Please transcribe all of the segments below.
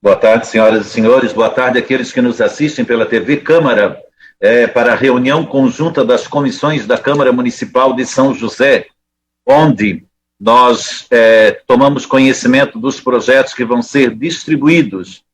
Boa tarde, senhoras e senhores. Boa tarde àqueles que nos assistem pela TV Câmara para a reunião conjunta das comissões da Câmara Municipal de São José, onde nós tomamos conhecimento dos projetos que vão ser distribuídos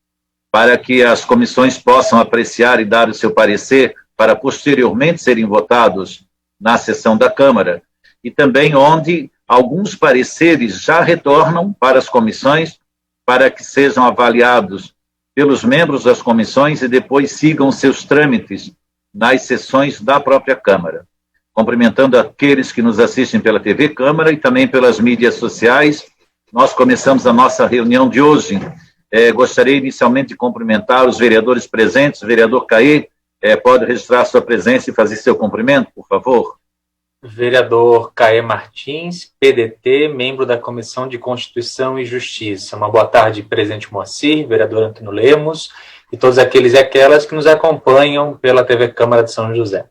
para que as comissões possam apreciar e dar o seu parecer para posteriormente serem votados na sessão da Câmara, e também onde alguns pareceres já retornam para as comissões para que sejam avaliados pelos membros das comissões e depois sigam seus trâmites nas sessões da própria Câmara. Cumprimentando aqueles que nos assistem pela TV Câmara e também pelas mídias sociais, nós começamos a nossa reunião de hoje. Gostaria inicialmente de cumprimentar os vereadores presentes. Vereador Caê, pode registrar sua presença e fazer seu cumprimento, por favor? Vereador Caê Martins, PDT, membro da Comissão de Constituição e Justiça. Uma boa tarde, presidente Moacir, vereador Antônio Lemos e todos aqueles e aquelas que nos acompanham pela TV Câmara de São José.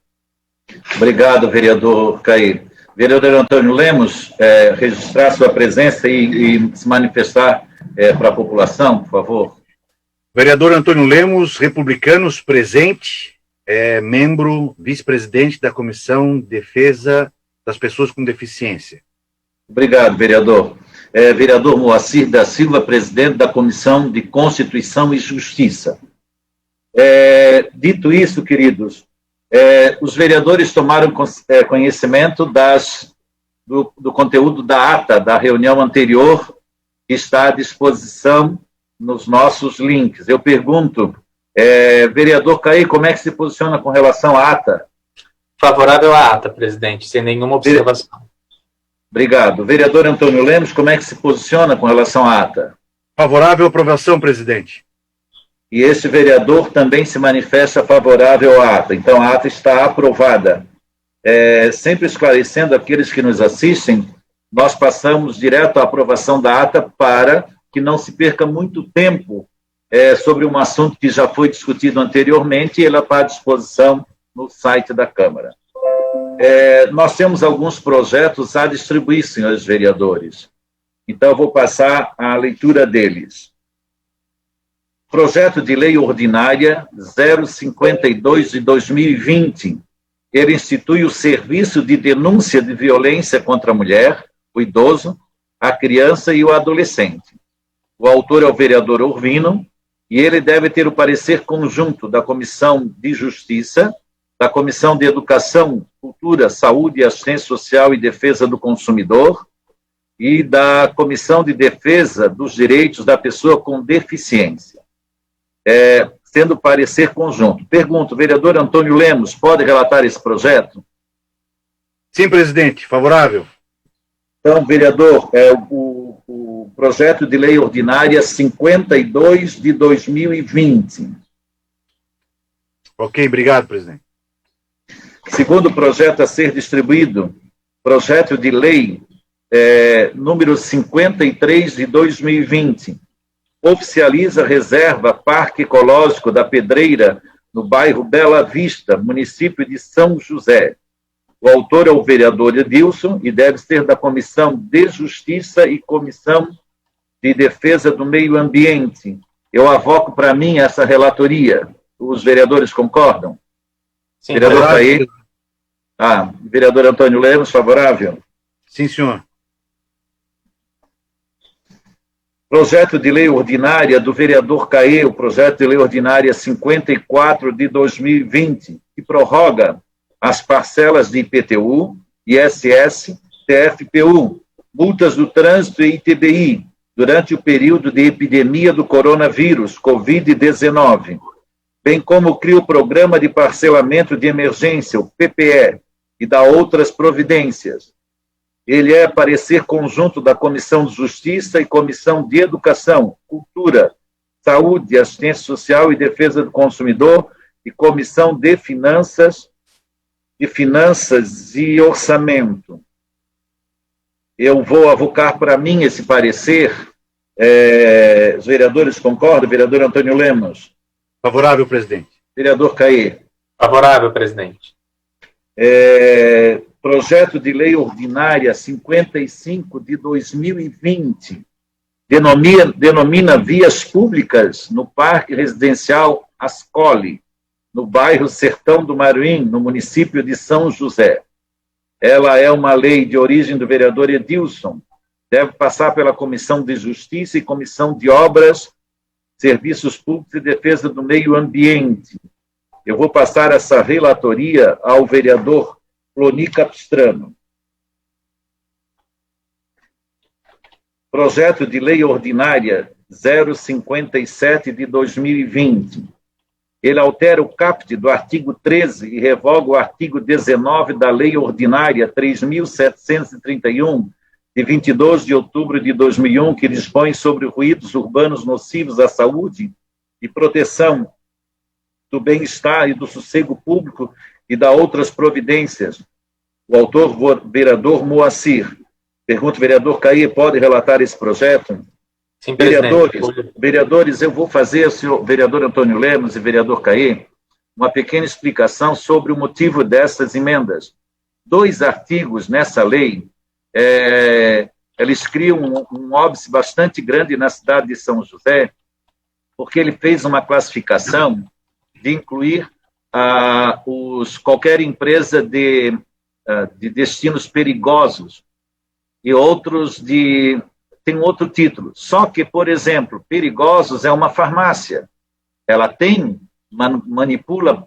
Obrigado, vereador Caê. Vereador Antônio Lemos, registrar sua presença e se manifestar para a população, por favor. Vereador Antônio Lemos, republicanos, presente. Membro, vice-presidente da Comissão de Defesa das Pessoas com Deficiência. Obrigado, vereador. Vereador Moacir da Silva, presidente da Comissão de Constituição e Justiça. Dito isso, queridos, os vereadores tomaram conhecimento do conteúdo da ata da reunião anterior, que está à disposição nos nossos links. Eu pergunto, vereador Caê, como é que se posiciona com relação à ata? Favorável à ata, presidente, sem nenhuma observação. Obrigado. Vereador Antônio Lemos, como é que se posiciona com relação à ata? Favorável à aprovação, presidente. E esse vereador também se manifesta favorável à ata. Então, a ata está aprovada. Sempre esclarecendo aqueles que nos assistem, nós passamos direto à aprovação da ata para que não se perca muito tempo sobre um assunto que já foi discutido anteriormente e ele está à disposição no site da Câmara. Nós temos alguns projetos a distribuir, senhores vereadores. Então, eu vou passar a leitura deles. Projeto de Lei Ordinária 052 de 2020. Ele institui o Serviço de Denúncia de Violência contra a Mulher, o idoso, a criança e o adolescente. O autor é o vereador Orvino, e ele deve ter o parecer conjunto da Comissão de Justiça, da Comissão de Educação, Cultura, Saúde, Assistência Social e Defesa do Consumidor e da Comissão de Defesa dos Direitos da Pessoa com Deficiência, sendo parecer conjunto. Pergunto, vereador Antônio Lemos, pode relatar esse projeto? Sim, presidente, favorável. Então, vereador, o projeto de lei ordinária 52 de 2020. Ok, obrigado, presidente. Segundo projeto a ser distribuído, projeto de lei número 53 de 2020. Oficializa a reserva Parque Ecológico da Pedreira, no bairro Bela Vista, município de São José. O autor é o vereador Edilson e deve ser da Comissão de Justiça e Comissão de Defesa do Meio Ambiente. Eu avoco para mim essa relatoria. Os vereadores concordam? Sim, vereador Caê? Vereador Antônio Lemos, favorável? Sim, senhor. Projeto de lei ordinária do vereador Caê, o projeto de lei ordinária 54 de 2020, que prorroga as parcelas de IPTU, ISS, TFPU, multas do trânsito e ITBI, durante o período de epidemia do coronavírus, Covid-19, bem como cria o Programa de Parcelamento de Emergência, o PPE, e dá outras providências. Ele é parecer conjunto da Comissão de Justiça e Comissão de Educação, Cultura, Saúde, Assistência Social e Defesa do Consumidor e Comissão de Finanças e Orçamento. Eu vou avocar para mim esse parecer. Os vereadores concordam? Vereador Antônio Lemos. Favorável, presidente. Vereador Caê. Favorável, presidente. Projeto de lei ordinária 55 de 2020. denomina vias públicas no Parque Residencial Ascoli, no bairro Sertão do Maruim, no município de São José. Ela é uma lei de origem do vereador Edilson, deve passar pela Comissão de Justiça e Comissão de Obras, Serviços Públicos e Defesa do Meio Ambiente. Eu vou passar essa relatoria ao vereador Cloni Capistrano. Projeto de Lei Ordinária 057 de 2020. Ele altera o caput do artigo 13 e revoga o artigo 19 da Lei Ordinária 3.731, de 22 de outubro de 2001, que dispõe sobre ruídos urbanos nocivos à saúde e proteção do bem-estar e do sossego público e da outras providências. O autor, vereador Moacir. Pergunto, vereador Caí, pode relatar esse projeto? Sim, vereadores, eu vou fazer, senhor vereador Antônio Lemos e vereador Caí, uma pequena explicação sobre o motivo dessas emendas. 2 artigos nessa lei, eles criam um óbice bastante grande na cidade de São José, porque ele fez uma classificação de incluir qualquer empresa de destinos perigosos e outros tem outro título. Só que, por exemplo, perigosos é uma farmácia. Ela manipula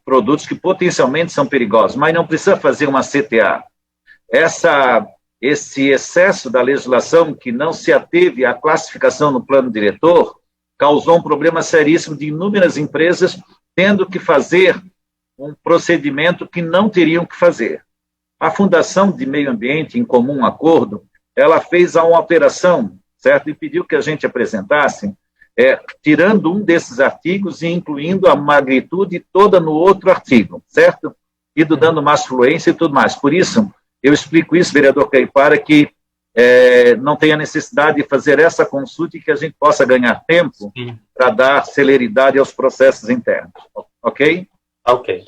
produtos que potencialmente são perigosos, mas não precisa fazer uma CTA. Esse excesso da legislação que não se ateve à classificação no plano diretor causou um problema seríssimo de inúmeras empresas tendo que fazer um procedimento que não teriam que fazer. A Fundação de Meio Ambiente, em comum acordo, ela fez uma alteração, certo? E pediu que a gente apresentasse, tirando um desses artigos e incluindo a magnitude toda no outro artigo, certo? E dando mais fluência e tudo mais. Por isso, eu explico isso, vereador Caí, para que não tenha necessidade de fazer essa consulta e que a gente possa ganhar tempo para dar celeridade aos processos internos. Ok? Ok.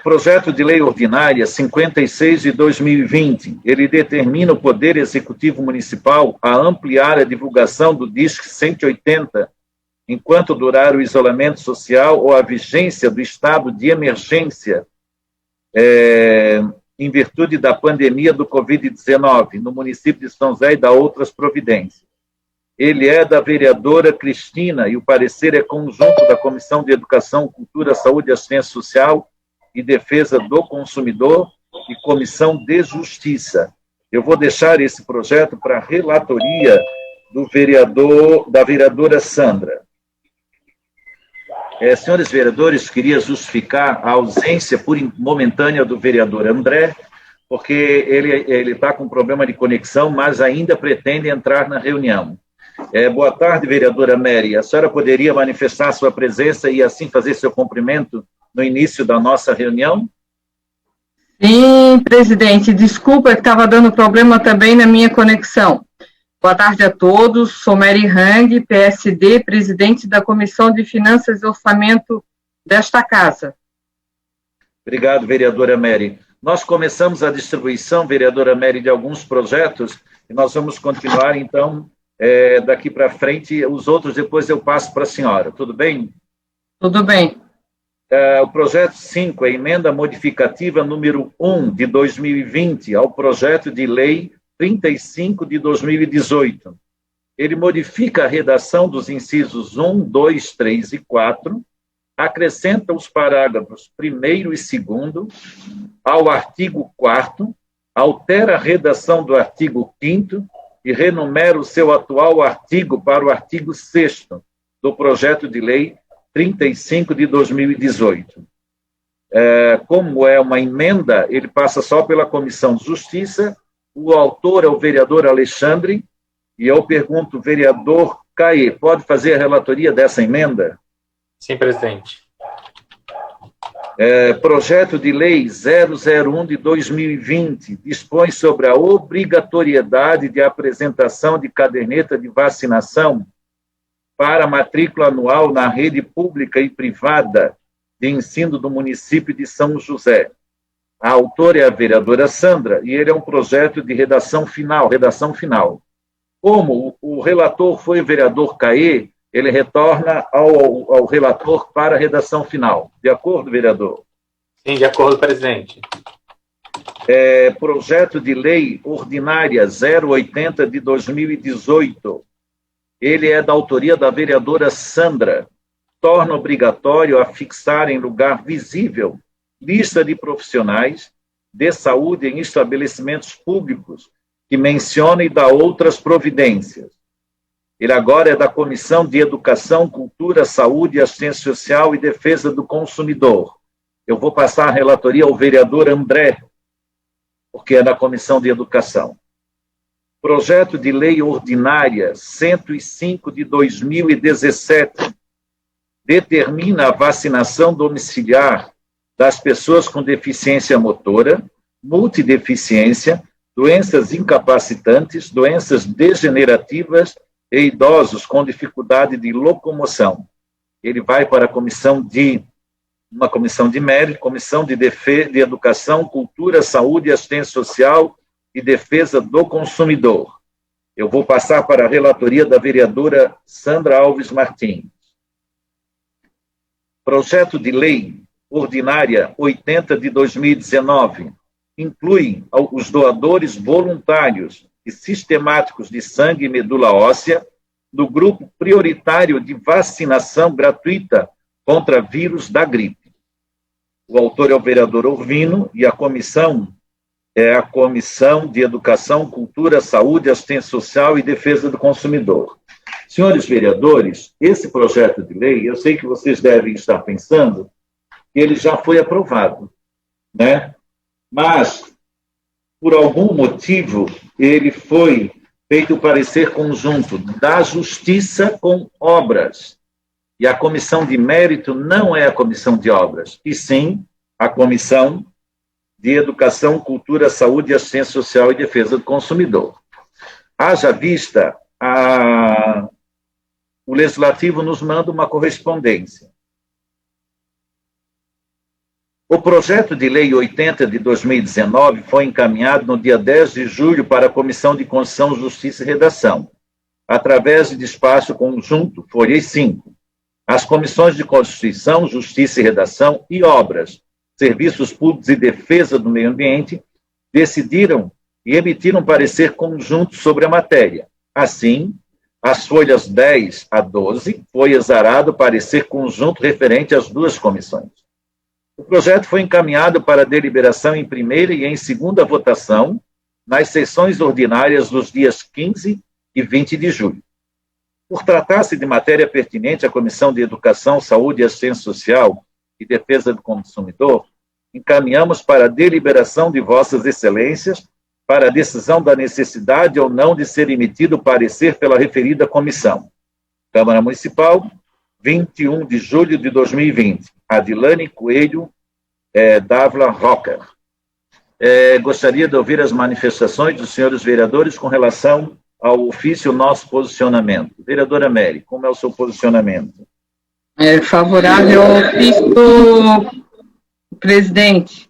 Projeto de Lei Ordinária 56 de 2020, ele determina o Poder Executivo Municipal a ampliar a divulgação do DISC 180 enquanto durar o isolamento social ou a vigência do estado de emergência em virtude da pandemia do Covid-19 no município de São José e da outras providências. Ele é da vereadora Cristina e o parecer é conjunto da Comissão de Educação, Cultura, Saúde, Assistência Social e Defesa do Consumidor e Comissão de Justiça. Eu vou deixar esse projeto para a relatoria da vereadora Sandra. Senhores vereadores, queria justificar a ausência momentânea do vereador André, porque ele está com problema de conexão, mas ainda pretende entrar na reunião. Boa tarde, vereadora Mary. A senhora poderia manifestar sua presença e assim fazer seu cumprimento no início da nossa reunião? Sim, presidente. Desculpa que estava dando problema também na minha conexão. Boa tarde a todos. Sou Mary Hang, PSD, presidente da Comissão de Finanças e Orçamento desta casa. Obrigado, vereadora Mary. Nós começamos a distribuição, vereadora Mary, de alguns projetos e nós vamos continuar, então, daqui para frente. Os outros depois eu passo para a senhora. Tudo bem? Tudo bem. O projeto 5, a emenda modificativa número 1 de 2020 ao projeto de lei 35 de 2018. Ele modifica a redação dos incisos 1, 2, 3 e 4, acrescenta os parágrafos 1º e 2º ao artigo 4º, altera a redação do artigo 5º e renumera o seu atual artigo para o artigo 6º do projeto de lei 35 de 2018. Como é uma emenda, ele passa só pela Comissão de Justiça. O autor é o vereador Alexandre, e eu pergunto, vereador Caí, pode fazer a relatoria dessa emenda? Sim, presidente. Projeto de Lei 001 de 2020 dispõe sobre a obrigatoriedade de apresentação de caderneta de vacinação para matrícula anual na rede pública e privada de ensino do município de São José. A autora é a vereadora Sandra, e ele é um projeto de redação final. Como o relator foi o vereador Caê, ele retorna ao relator para a redação final. De acordo, vereador? Sim, de acordo, presidente. Projeto de lei ordinária 080 de 2018. Ele é da autoria da vereadora Sandra. Torna obrigatório afixar em lugar visível lista de profissionais de saúde em estabelecimentos públicos que menciona e dá outras providências. Ele agora é da Comissão de Educação, Cultura, Saúde, Assistência Social e Defesa do Consumidor. Eu vou passar a relatoria ao vereador André, porque é da Comissão de Educação. Projeto de Lei Ordinária 105 de 2017 determina a vacinação domiciliar das pessoas com deficiência motora, multideficiência, doenças incapacitantes, doenças degenerativas e idosos com dificuldade de locomoção. Ele vai para uma comissão de mérito, comissão de educação, cultura, saúde, assistência social e defesa do consumidor. Eu vou passar para a relatoria da vereadora Sandra Alves Martins. Projeto de lei ordinária 80 de 2019 inclui os doadores voluntários e sistemáticos de sangue e medula óssea no grupo prioritário de vacinação gratuita contra vírus da gripe. O autor é o vereador Orvino e a comissão é a Comissão de Educação, Cultura, Saúde, Assistência Social e Defesa do Consumidor. Senhores vereadores, esse projeto de lei, eu sei que vocês devem estar pensando que ele já foi aprovado, né? Mas, por algum motivo, ele foi feito o parecer conjunto da Justiça com Obras. E a comissão de mérito não é a comissão de obras, e sim a comissão de Educação, Cultura, Saúde, Assistência Social e Defesa do Consumidor. Haja vista, o Legislativo nos manda uma correspondência. O projeto de lei 80 de 2019 foi encaminhado no dia 10 de julho para a Comissão de Constituição, Justiça e Redação, através de despacho conjunto, folha 5. As comissões de Constituição, Justiça e Redação e Obras, Serviços Públicos e Defesa do Meio Ambiente decidiram e emitiram parecer conjunto sobre a matéria. Assim, as folhas 10 a 12 foi exarado parecer conjunto referente às duas comissões. O projeto foi encaminhado para deliberação em primeira e em segunda votação nas sessões ordinárias dos dias 15 e 20 de julho. Por tratar-se de matéria pertinente à Comissão de Educação, Saúde, Assistência Social e Defesa do Consumidor, encaminhamos para a deliberação de Vossas Excelências para a decisão da necessidade ou não de ser emitido parecer pela referida comissão. Câmara Municipal, 21 de julho de 2020. Adilane Coelho Dávila Rocker. Gostaria de ouvir as manifestações dos senhores vereadores com relação ao ofício nosso posicionamento. Vereadora Mary, como é o seu posicionamento? Favorável ao ofício, presidente.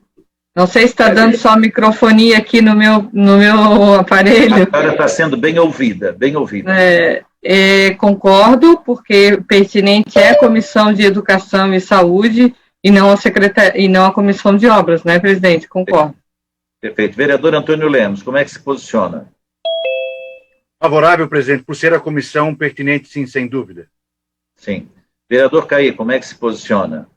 Não sei se está dando só microfonia aqui no meu aparelho. A senhora está sendo bem ouvida, bem ouvida. Concordo, porque pertinente é a Comissão de Educação e Saúde e não a Comissão de Obras, né, presidente? Concordo. Perfeito. Vereador Antônio Lemos, como é que se posiciona? Favorável, presidente, por ser a comissão pertinente, sim, sem dúvida. Sim. Vereador Caí, como é que se posiciona?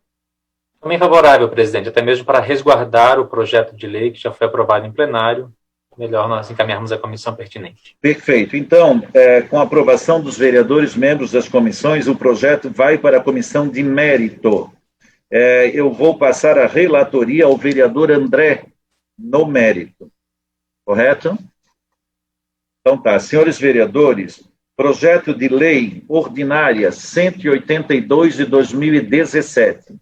Também favorável, presidente, até mesmo para resguardar o projeto de lei que já foi aprovado em plenário. Melhor nós encaminharmos a comissão pertinente. Perfeito. Então, com a aprovação dos vereadores membros das comissões, o projeto vai para a comissão de mérito. Eu vou passar a relatoria ao vereador André no mérito. Correto? Então tá. Senhores vereadores, projeto de lei ordinária 182 de 2017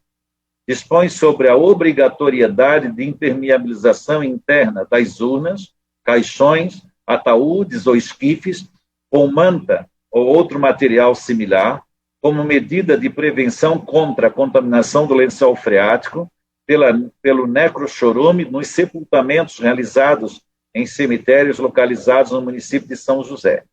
dispõe sobre a obrigatoriedade de impermeabilização interna das urnas, caixões, ataúdes ou esquifes com manta ou outro material similar, como medida de prevenção contra a contaminação do lençol freático pelo necrochorume nos sepultamentos realizados em cemitérios localizados no município de São José.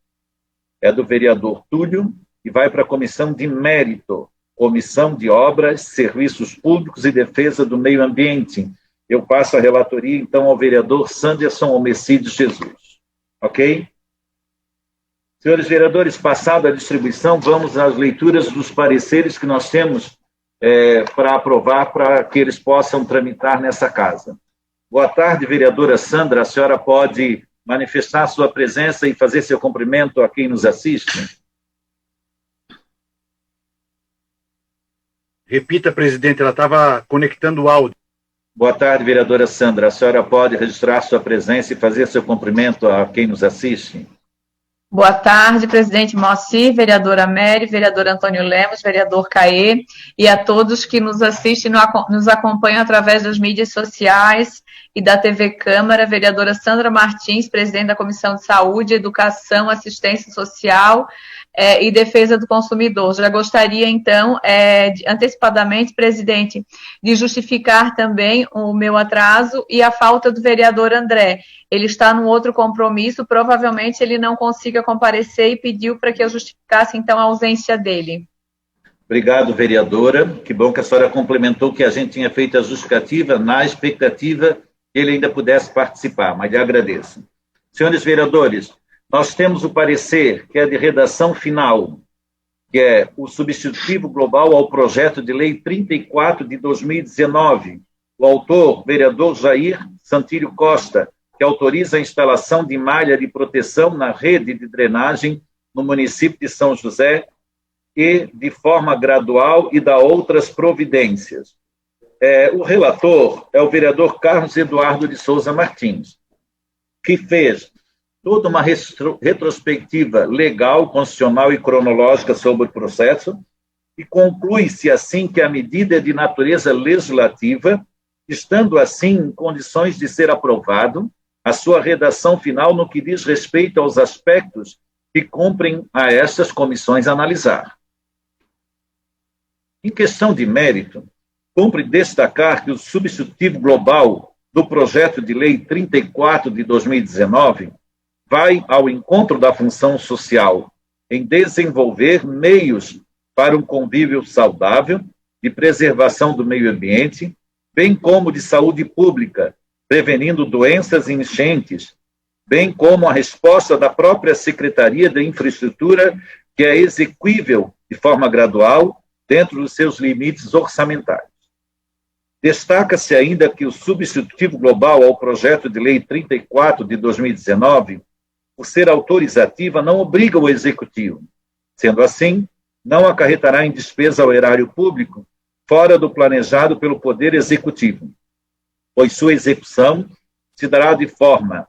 é do vereador Túlio e vai para a Comissão de Mérito, Comissão de Obras, Serviços Públicos e Defesa do Meio Ambiente. Eu passo a relatoria, então, ao vereador Sanderson Homecides Jesus. Ok? Senhores vereadores, passada a distribuição, vamos às leituras dos pareceres que nós temos para aprovar, para que eles possam tramitar nessa casa. Boa tarde, vereadora Sandra. A senhora pode manifestar sua presença e fazer seu cumprimento a quem nos assiste? Repita, presidente, ela estava conectando o áudio. Boa tarde, vereadora Sandra. A senhora pode registrar sua presença e fazer seu cumprimento a quem nos assiste? Boa tarde, presidente Moacir, vereadora Mary, vereador Antônio Lemos, vereador Caê, e a todos que nos assistem e nos acompanham através das mídias sociais e da TV Câmara, vereadora Sandra Martins, presidente da Comissão de Saúde, Educação, Assistência Social e Defesa do Consumidor. Já gostaria, então, antecipadamente, presidente, de justificar também o meu atraso e a falta do vereador André. Ele está num outro compromisso, provavelmente ele não consiga comparecer e pediu para que eu justificasse, então, a ausência dele. Obrigado, vereadora. Que bom que a senhora complementou que a gente tinha feito a justificativa na expectativa que ele ainda pudesse participar, mas lhe agradeço. Senhores vereadores, nós temos o parecer que é de redação final, que é o substitutivo global ao projeto de lei 34 de 2019. O autor, vereador Jair Santílio Costa, que autoriza a instalação de malha de proteção na rede de drenagem no município de São José e de forma gradual e dá outras providências. O relator é o vereador Carlos Eduardo de Souza Martins, que fez toda uma retrospectiva legal, constitucional e cronológica sobre o processo e conclui-se assim que a medida é de natureza legislativa, estando assim em condições de ser aprovado a sua redação final no que diz respeito aos aspectos que cumprem a estas comissões analisar. Em questão de mérito, cumpre destacar que o substitutivo global do projeto de lei 34 de 2019 vai ao encontro da função social em desenvolver meios para um convívio saudável, de preservação do meio ambiente, bem como de saúde pública, prevenindo doenças e enchentes, bem como a resposta da própria Secretaria da Infraestrutura, que é exequível de forma gradual, dentro dos seus limites orçamentários. Destaca-se ainda que o substitutivo global ao projeto de lei 34 de 2019, por ser autorizativa, não obriga o Executivo. Sendo assim, não acarretará em despesa ao erário público, fora do planejado pelo Poder Executivo, pois sua execução se dará de forma,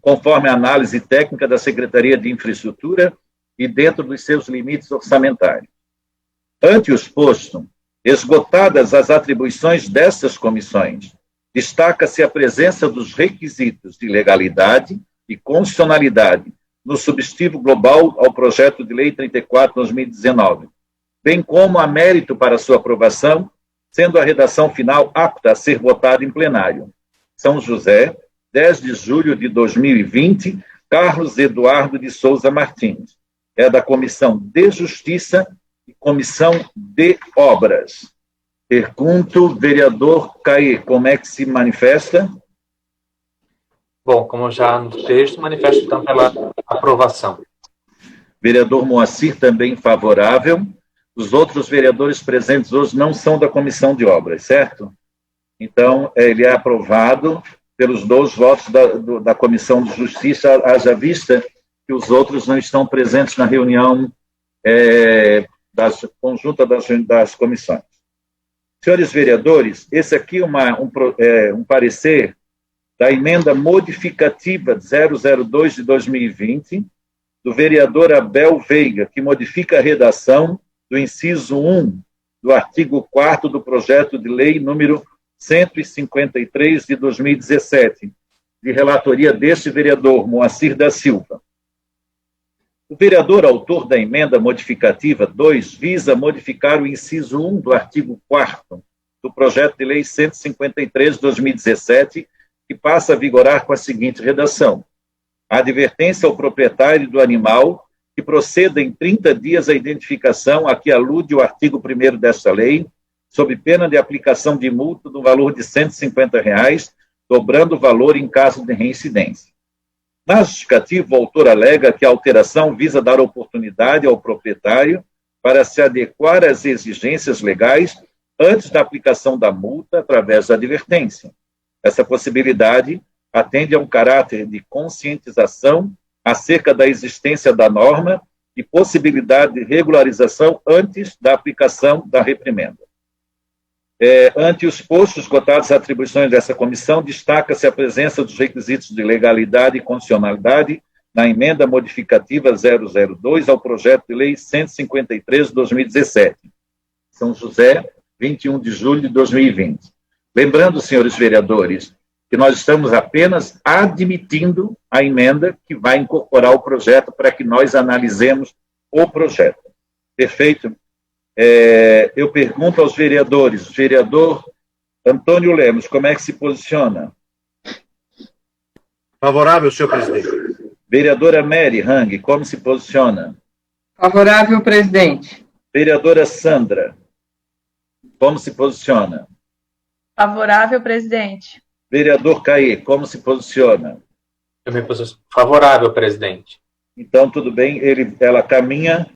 conforme a análise técnica da Secretaria de Infraestrutura e dentro dos seus limites orçamentários. Ante o exposto, esgotadas as atribuições destas comissões, destaca-se a presença dos requisitos de legalidade e constitucionalidade no substitutivo global ao projeto de lei 34/2019, bem como a mérito para sua aprovação, sendo a redação final apta a ser votada em plenário. São José, 10 de julho de 2020, Carlos Eduardo de Souza Martins. É da Comissão de Justiça e Comissão de Obras. Pergunto, vereador Caê, como é que se manifesta? Bom, como já no texto, manifesto então pela aprovação. Vereador Moacir, também favorável. Os outros vereadores presentes hoje não são da Comissão de Obras, certo? Então, ele é aprovado pelos 2 votos da Comissão de Justiça, haja vista que os outros não estão presentes na reunião conjunta das comissões. Senhores vereadores, esse aqui é um parecer da emenda modificativa 002 de 2020, do vereador Abel Veiga, que modifica a redação do inciso 1 do artigo 4º do projeto de lei número 153 de 2017, de relatoria deste vereador, Moacir da Silva. O vereador autor da emenda modificativa 2 visa modificar o inciso 1 do artigo 4º do projeto de lei 153 de 2017, que passa a vigorar com a seguinte redação: A advertência ao proprietário do animal que proceda em 30 dias a identificação a que alude o artigo 1º desta lei, sob pena de aplicação de multa no valor de R$ 150, dobrando o valor em caso de reincidência. Na justificativa, o autor alega que a alteração visa dar oportunidade ao proprietário para se adequar às exigências legais antes da aplicação da multa através da advertência. Essa possibilidade atende a um caráter de conscientização acerca da existência da norma e possibilidade de regularização antes da aplicação da reprimenda. Ante os postos esgotadas as atribuições dessa comissão, destaca-se a presença dos requisitos de legalidade e constitucionalidade na emenda modificativa 002 ao projeto de lei 153 de 2017. São José, 21 de julho de 2020. Lembrando, senhores vereadores, que nós estamos apenas admitindo a emenda que vai incorporar o projeto para que nós analisemos o projeto. Perfeito? Eu pergunto aos vereadores, vereador Antônio Lemos, como é que se posiciona? Favorável, senhor presidente. Vereadora Mary Hang, como se posiciona? Favorável, presidente. Vereadora Sandra, como se posiciona? Favorável, presidente. Vereador Caê, como se posiciona? Eu me posiciono favorável, presidente. Então, tudo bem, ela caminha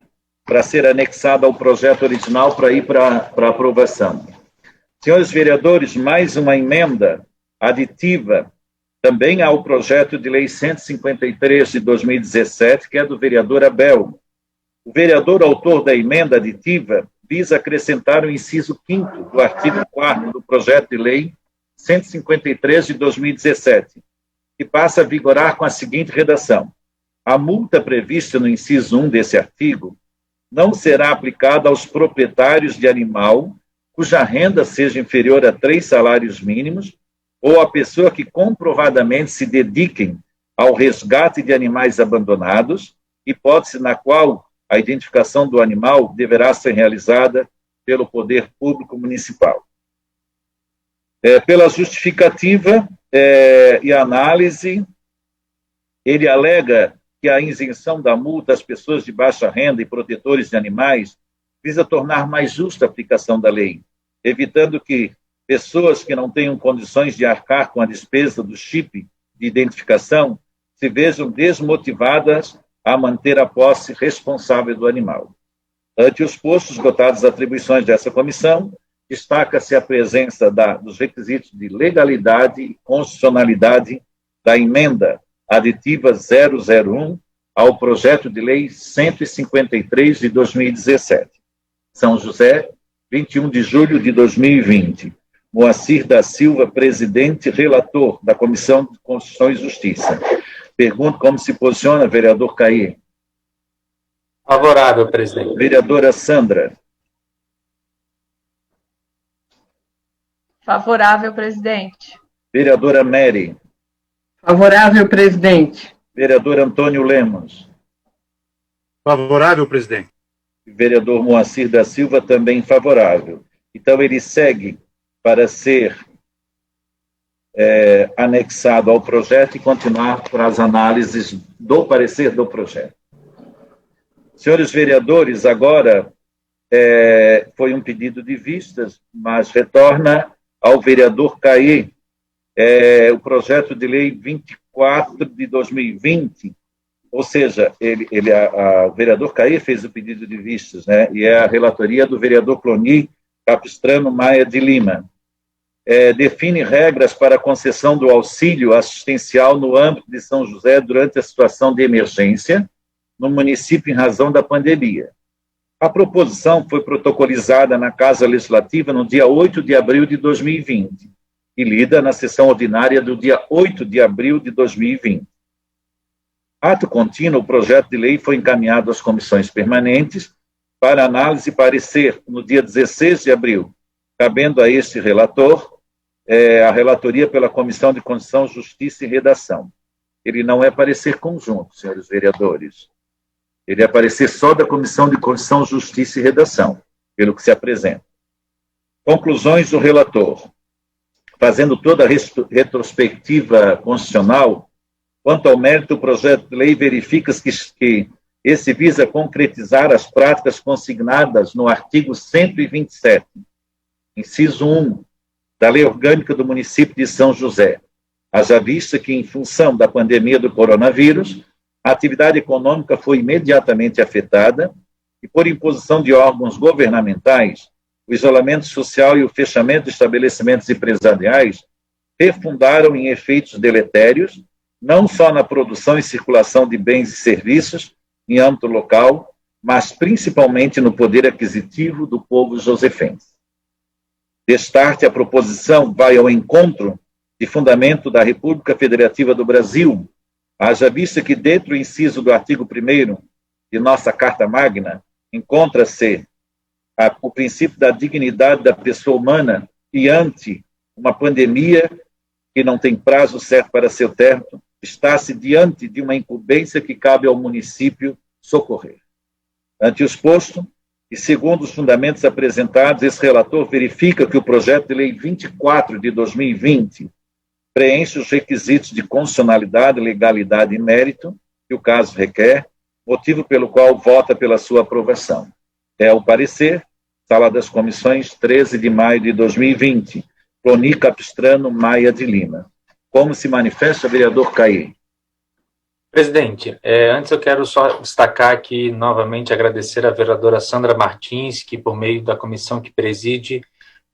para ser anexada ao projeto original para ir para aprovação. Senhores vereadores, mais uma emenda aditiva também ao projeto de lei 153 de 2017, que é do vereador Abel. O vereador autor da emenda aditiva visa acrescentar o inciso 5º do artigo 4º do projeto de lei 153 de 2017, que passa a vigorar com a seguinte redação: a multa prevista no inciso 1 desse artigo não será aplicada aos proprietários de animal cuja renda seja inferior a 3 salários mínimos ou a pessoa que comprovadamente se dediquem ao resgate de animais abandonados, hipótese na qual a identificação do animal deverá ser realizada pelo poder público municipal. Pela justificativa e análise, ele alega que a isenção da multa às pessoas de baixa renda e protetores de animais visa tornar mais justa a aplicação da lei, evitando que pessoas que não tenham condições de arcar com a despesa do chip de identificação se vejam desmotivadas a manter a posse responsável do animal. Ante os postos esgotadas as atribuições dessa comissão, destaca-se a presença dos requisitos de legalidade e constitucionalidade da emenda aditiva 001 ao projeto de lei 153 de 2017. São José, 21 de julho de 2020. Moacir da Silva, presidente e relator da Comissão de Constituição e Justiça. Pergunto como se posiciona, vereador Caí. Favorável, presidente. Vereadora Sandra. Favorável, presidente. Vereadora Mary. Favorável, presidente. Vereador Antônio Lemos. Favorável, presidente. Vereador Moacir da Silva, também favorável. Então, ele segue para ser anexado ao projeto e continuar para as análises do parecer do projeto. Senhores vereadores, agora foi um pedido de vistas, mas retorna ao vereador Caí, o projeto de lei 24 de 2020, ou seja, o vereador Caí fez o pedido de vistas, né, e é a relatoria do vereador Cloni Capistrano Maia de Lima. Define regras para a concessão do auxílio assistencial no âmbito de São José durante a situação de emergência no município em razão da pandemia. A proposição foi protocolizada na Casa Legislativa no dia 8 de abril de 2020 e lida na sessão ordinária do dia 8 de abril de 2020. Ato contínuo, o projeto de lei foi encaminhado às comissões permanentes para análise e parecer no dia 16 de abril, cabendo a este relator a relatoria pela Comissão de Constituição, Justiça e Redação. Ele não é parecer conjunto, senhores vereadores. Ele é parecer só da Comissão de Constituição, Justiça e Redação, pelo que se apresenta. Conclusões do relator. Fazendo toda a retrospectiva constitucional, Quanto ao mérito, o projeto de lei verifica que esse visa concretizar as práticas consignadas no artigo 127, inciso 1, da Lei Orgânica do Município de São José, haja vista que, em função da pandemia do coronavírus, a atividade econômica foi imediatamente afetada e, por imposição de órgãos governamentais, o isolamento social e o fechamento de estabelecimentos empresariais refundaram em efeitos deletérios, não só na produção e circulação de bens e serviços em âmbito local, mas principalmente no poder aquisitivo do povo josefense. Destarte, a proposição vai ao encontro de fundamento da República Federativa do Brasil, haja vista que, dentro do inciso do artigo 1º de nossa Carta Magna, encontra-se o princípio da dignidade da pessoa humana e, ante uma pandemia que não tem prazo certo para seu término, está-se diante de uma incumbência que cabe ao município socorrer. Ante o exposto, e segundo os fundamentos apresentados, esse relator verifica que o projeto de lei 24 de 2020 preenche os requisitos de constitucionalidade, legalidade e mérito que o caso requer, motivo pelo qual vota pela sua aprovação. É o parecer, Sala das Comissões, 13 de maio de 2020, Ploni Capistrano Maia de Lima. Como se manifesta, vereador Caê? Presidente, antes eu quero só destacar aqui, novamente, agradecer à vereadora Sandra Martins, que, por meio da comissão que preside,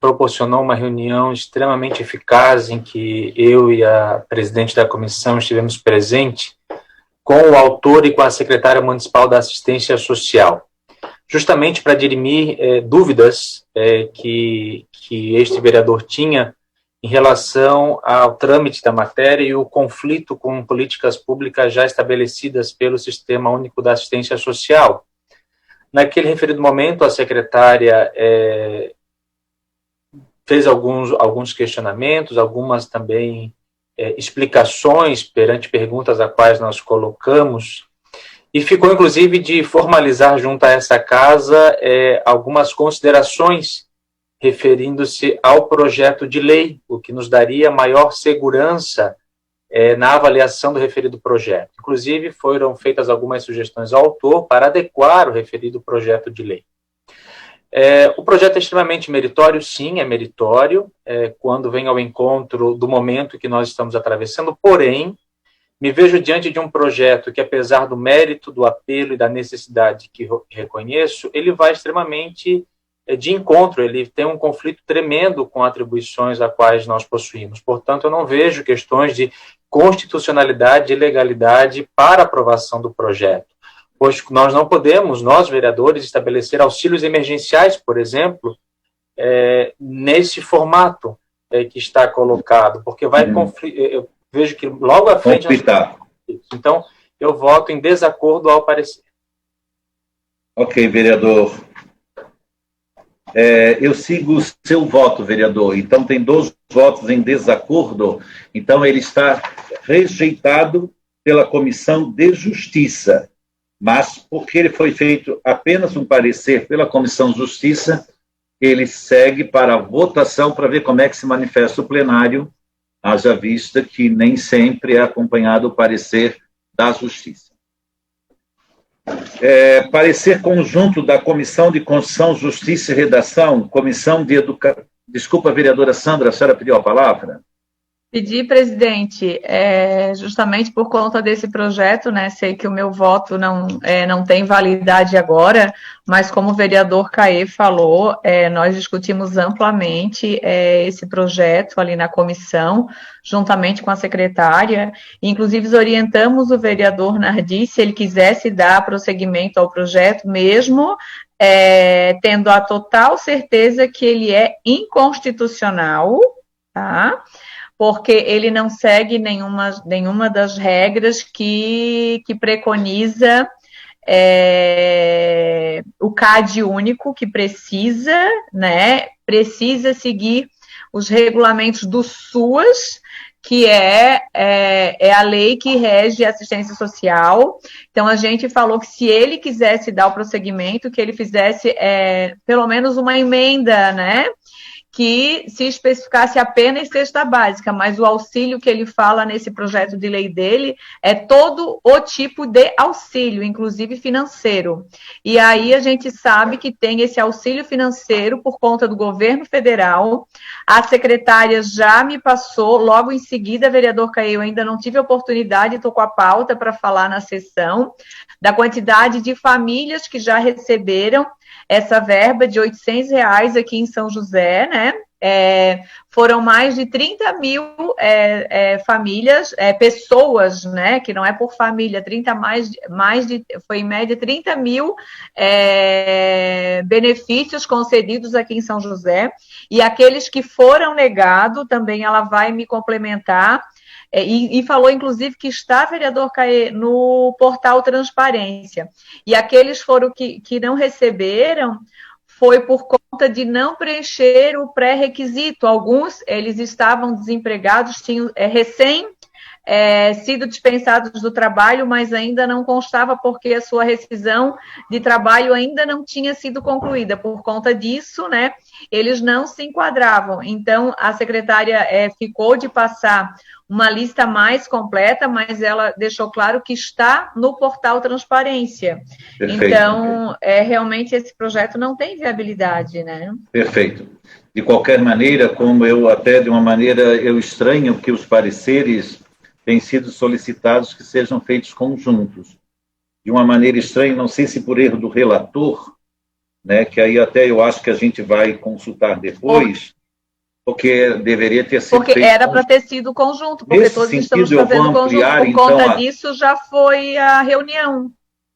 proporcionou uma reunião extremamente eficaz em que eu e a presidente da comissão estivemos presentes com o autor e com a secretária municipal da Assistência Social, justamente para dirimir dúvidas que este vereador tinha em relação ao trâmite da matéria e o conflito com políticas públicas já estabelecidas pelo Sistema Único da Assistência Social. Naquele referido momento, a secretária fez alguns questionamentos, algumas também explicações perante perguntas a quais nós colocamos, e ficou, inclusive, de formalizar junto a essa casa algumas considerações referindo-se ao projeto de lei, o que nos daria maior segurança na avaliação do referido projeto. Inclusive, foram feitas algumas sugestões ao autor para adequar o referido projeto de lei. O projeto é extremamente meritório, sim, é meritório, quando vem ao encontro do momento que nós estamos atravessando, porém, me vejo diante de um projeto que, apesar do mérito, do apelo e da necessidade que reconheço, ele vai extremamente de encontro, ele tem um conflito tremendo com atribuições a quais nós possuímos. Portanto, eu não vejo questões de constitucionalidade e legalidade para aprovação do projeto, pois nós não podemos, nós vereadores, estabelecer auxílios emergenciais, por exemplo, nesse formato que está colocado, porque vai eu vejo que logo à frente... Então, eu voto em desacordo ao parecer. Ok, vereador. Eu sigo o seu voto, vereador. Então, tem 2 votos em desacordo. Então, ele está rejeitado pela Comissão de Justiça. Mas, porque ele foi feito apenas um parecer pela Comissão de Justiça, ele segue para a votação para ver como é que se manifesta o plenário, haja vista que nem sempre é acompanhado o parecer da Justiça. Parecer conjunto da Comissão de Constituição, Justiça e Redação, Comissão de Educação... Desculpa, vereadora Sandra, a senhora pediu a palavra? Pedi, presidente, justamente por conta desse projeto, né, sei que o meu voto não tem validade agora, mas como o vereador Caê falou, nós discutimos amplamente esse projeto ali na comissão, juntamente com a secretária, inclusive orientamos o vereador Nardi, se ele quisesse dar prosseguimento ao projeto, mesmo tendo a total certeza que ele é inconstitucional, tá? Porque ele não segue nenhuma das regras que preconiza o CAD único, que precisa seguir os regulamentos do SUAS, que é a lei que rege a assistência social. Então, a gente falou que se ele quisesse dar o prosseguimento, que ele fizesse pelo menos uma emenda, né? que se especificasse apenas cesta básica, mas o auxílio que ele fala nesse projeto de lei dele é todo o tipo de auxílio, inclusive financeiro. E aí a gente sabe que tem esse auxílio financeiro por conta do governo federal. A secretária já me passou, logo em seguida, vereador Caê, eu ainda não tive a oportunidade, estou com a pauta para falar na sessão, da quantidade de famílias que já receberam essa verba de R$800 aqui em São José, né? Foram mais de 30 mil famílias, pessoas, né? Que não é por família, foi em média 30 mil benefícios concedidos aqui em São José, e aqueles que foram negados, também ela vai me complementar. E falou, inclusive, que está, vereador Caê, no portal Transparência. E aqueles foram que não receberam foi por conta de não preencher o pré-requisito. Alguns, eles estavam desempregados, tinham sido dispensados do trabalho, mas ainda não constava porque a sua rescisão de trabalho ainda não tinha sido concluída. Por conta disso, né, eles não se enquadravam. Então, a secretária ficou de passar uma lista mais completa, mas ela deixou claro que está no portal Transparência. Perfeito. Então, realmente esse projeto não tem viabilidade, né? Perfeito. De qualquer maneira, como eu estranho que os pareceres têm sido solicitados que sejam feitos conjuntos. De uma maneira estranha, não sei se por erro do relator, né, que aí até eu acho que a gente vai consultar depois, porque deveria ter sido feito. Porque era para ter sido conjunto, porque nesse todos sentido, estamos fazendo conjunto. Por conta disso, já foi a reunião.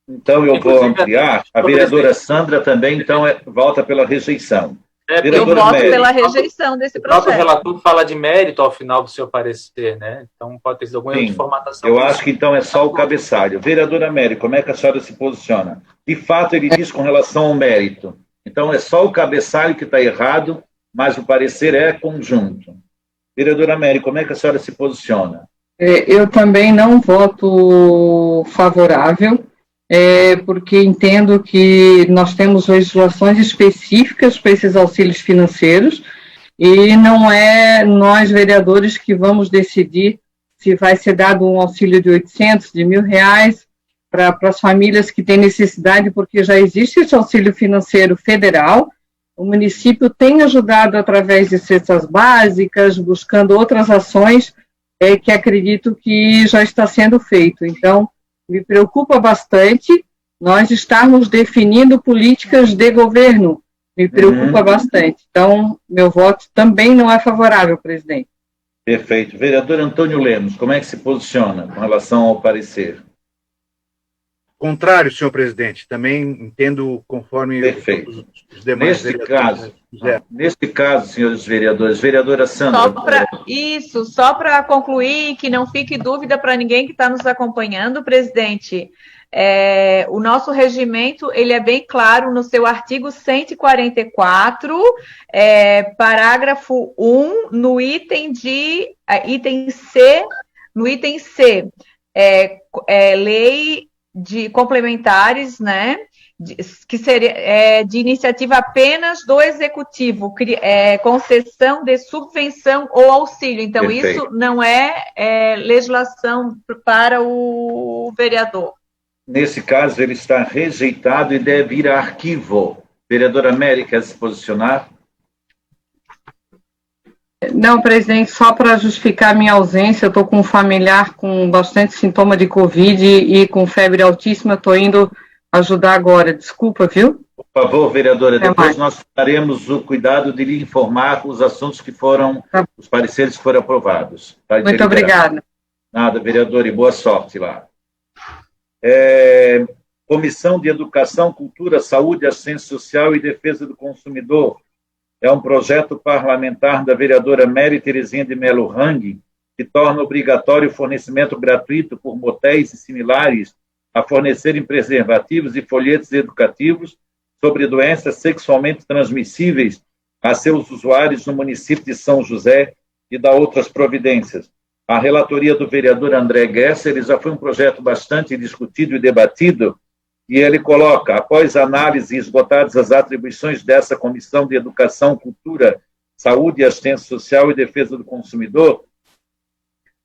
Então, eu vou ampliar. A vereadora Sandra também, então, volta pela rejeição. Eu voto pela rejeição desse projeto. O próprio relator fala de mérito ao final do seu parecer, né? Então, pode ter sido alguma informação. Eu acho que, então, é só o cabeçalho. Vereadora Mary, como é que a senhora se posiciona? De fato, ele diz com relação ao mérito. Então, é só o cabeçalho que está errado, mas o parecer é conjunto. Vereadora Mary, como é que a senhora se posiciona? Eu também não voto favorável, porque entendo que nós temos legislações específicas para esses auxílios financeiros e não é nós, vereadores, que vamos decidir se vai ser dado um auxílio de 800, de R$1.000 para as famílias que têm necessidade, porque já existe esse auxílio financeiro federal. O município tem ajudado através de cestas básicas, buscando outras ações que acredito que já está sendo feito. Então, me preocupa bastante nós estarmos definindo políticas de governo. Me preocupa bastante. Então, meu voto também não é favorável, presidente. Perfeito. Vereador Antônio Lemos, como é que se posiciona com relação ao parecer? Contrário, senhor presidente. Também entendo conforme os demais vereadores. Neste caso, senhores vereadores, vereadora Sandra. Só para concluir, que não fique dúvida para ninguém que está nos acompanhando, presidente, o nosso regimento, ele é bem claro no seu artigo 144, parágrafo 1, no item C, lei de complementares, né, que seria de iniciativa apenas do executivo, concessão de subvenção ou auxílio. Então, perfeito. Isso não é legislação para o vereador. Nesse caso, ele está rejeitado e deve ir a arquivo. Vereadora Mary, quer se posicionar? Não, presidente, só para justificar minha ausência, eu estou com um familiar com bastante sintoma de Covid e com febre altíssima, estou indo ajudar agora. Desculpa, viu? Por favor, vereadora, depois nós faremos o cuidado de lhe informar os assuntos que foram, os pareceres que foram aprovados. Tá? Muito obrigada. Nada, vereadora, e boa sorte lá. Comissão de Educação, Cultura, Saúde, Assistência Social e Defesa do Consumidor. É um projeto parlamentar da vereadora Mary Terezinha de Melo Rang, que torna obrigatório o fornecimento gratuito por motéis e similares a fornecerem preservativos e folhetos educativos sobre doenças sexualmente transmissíveis a seus usuários no município de São José e dá outras providências. A relatoria do vereador André Gesser já foi um projeto bastante discutido e debatido, e ele coloca, após análise e esgotadas as atribuições dessa Comissão de Educação, Cultura, Saúde e Assistência Social e Defesa do Consumidor,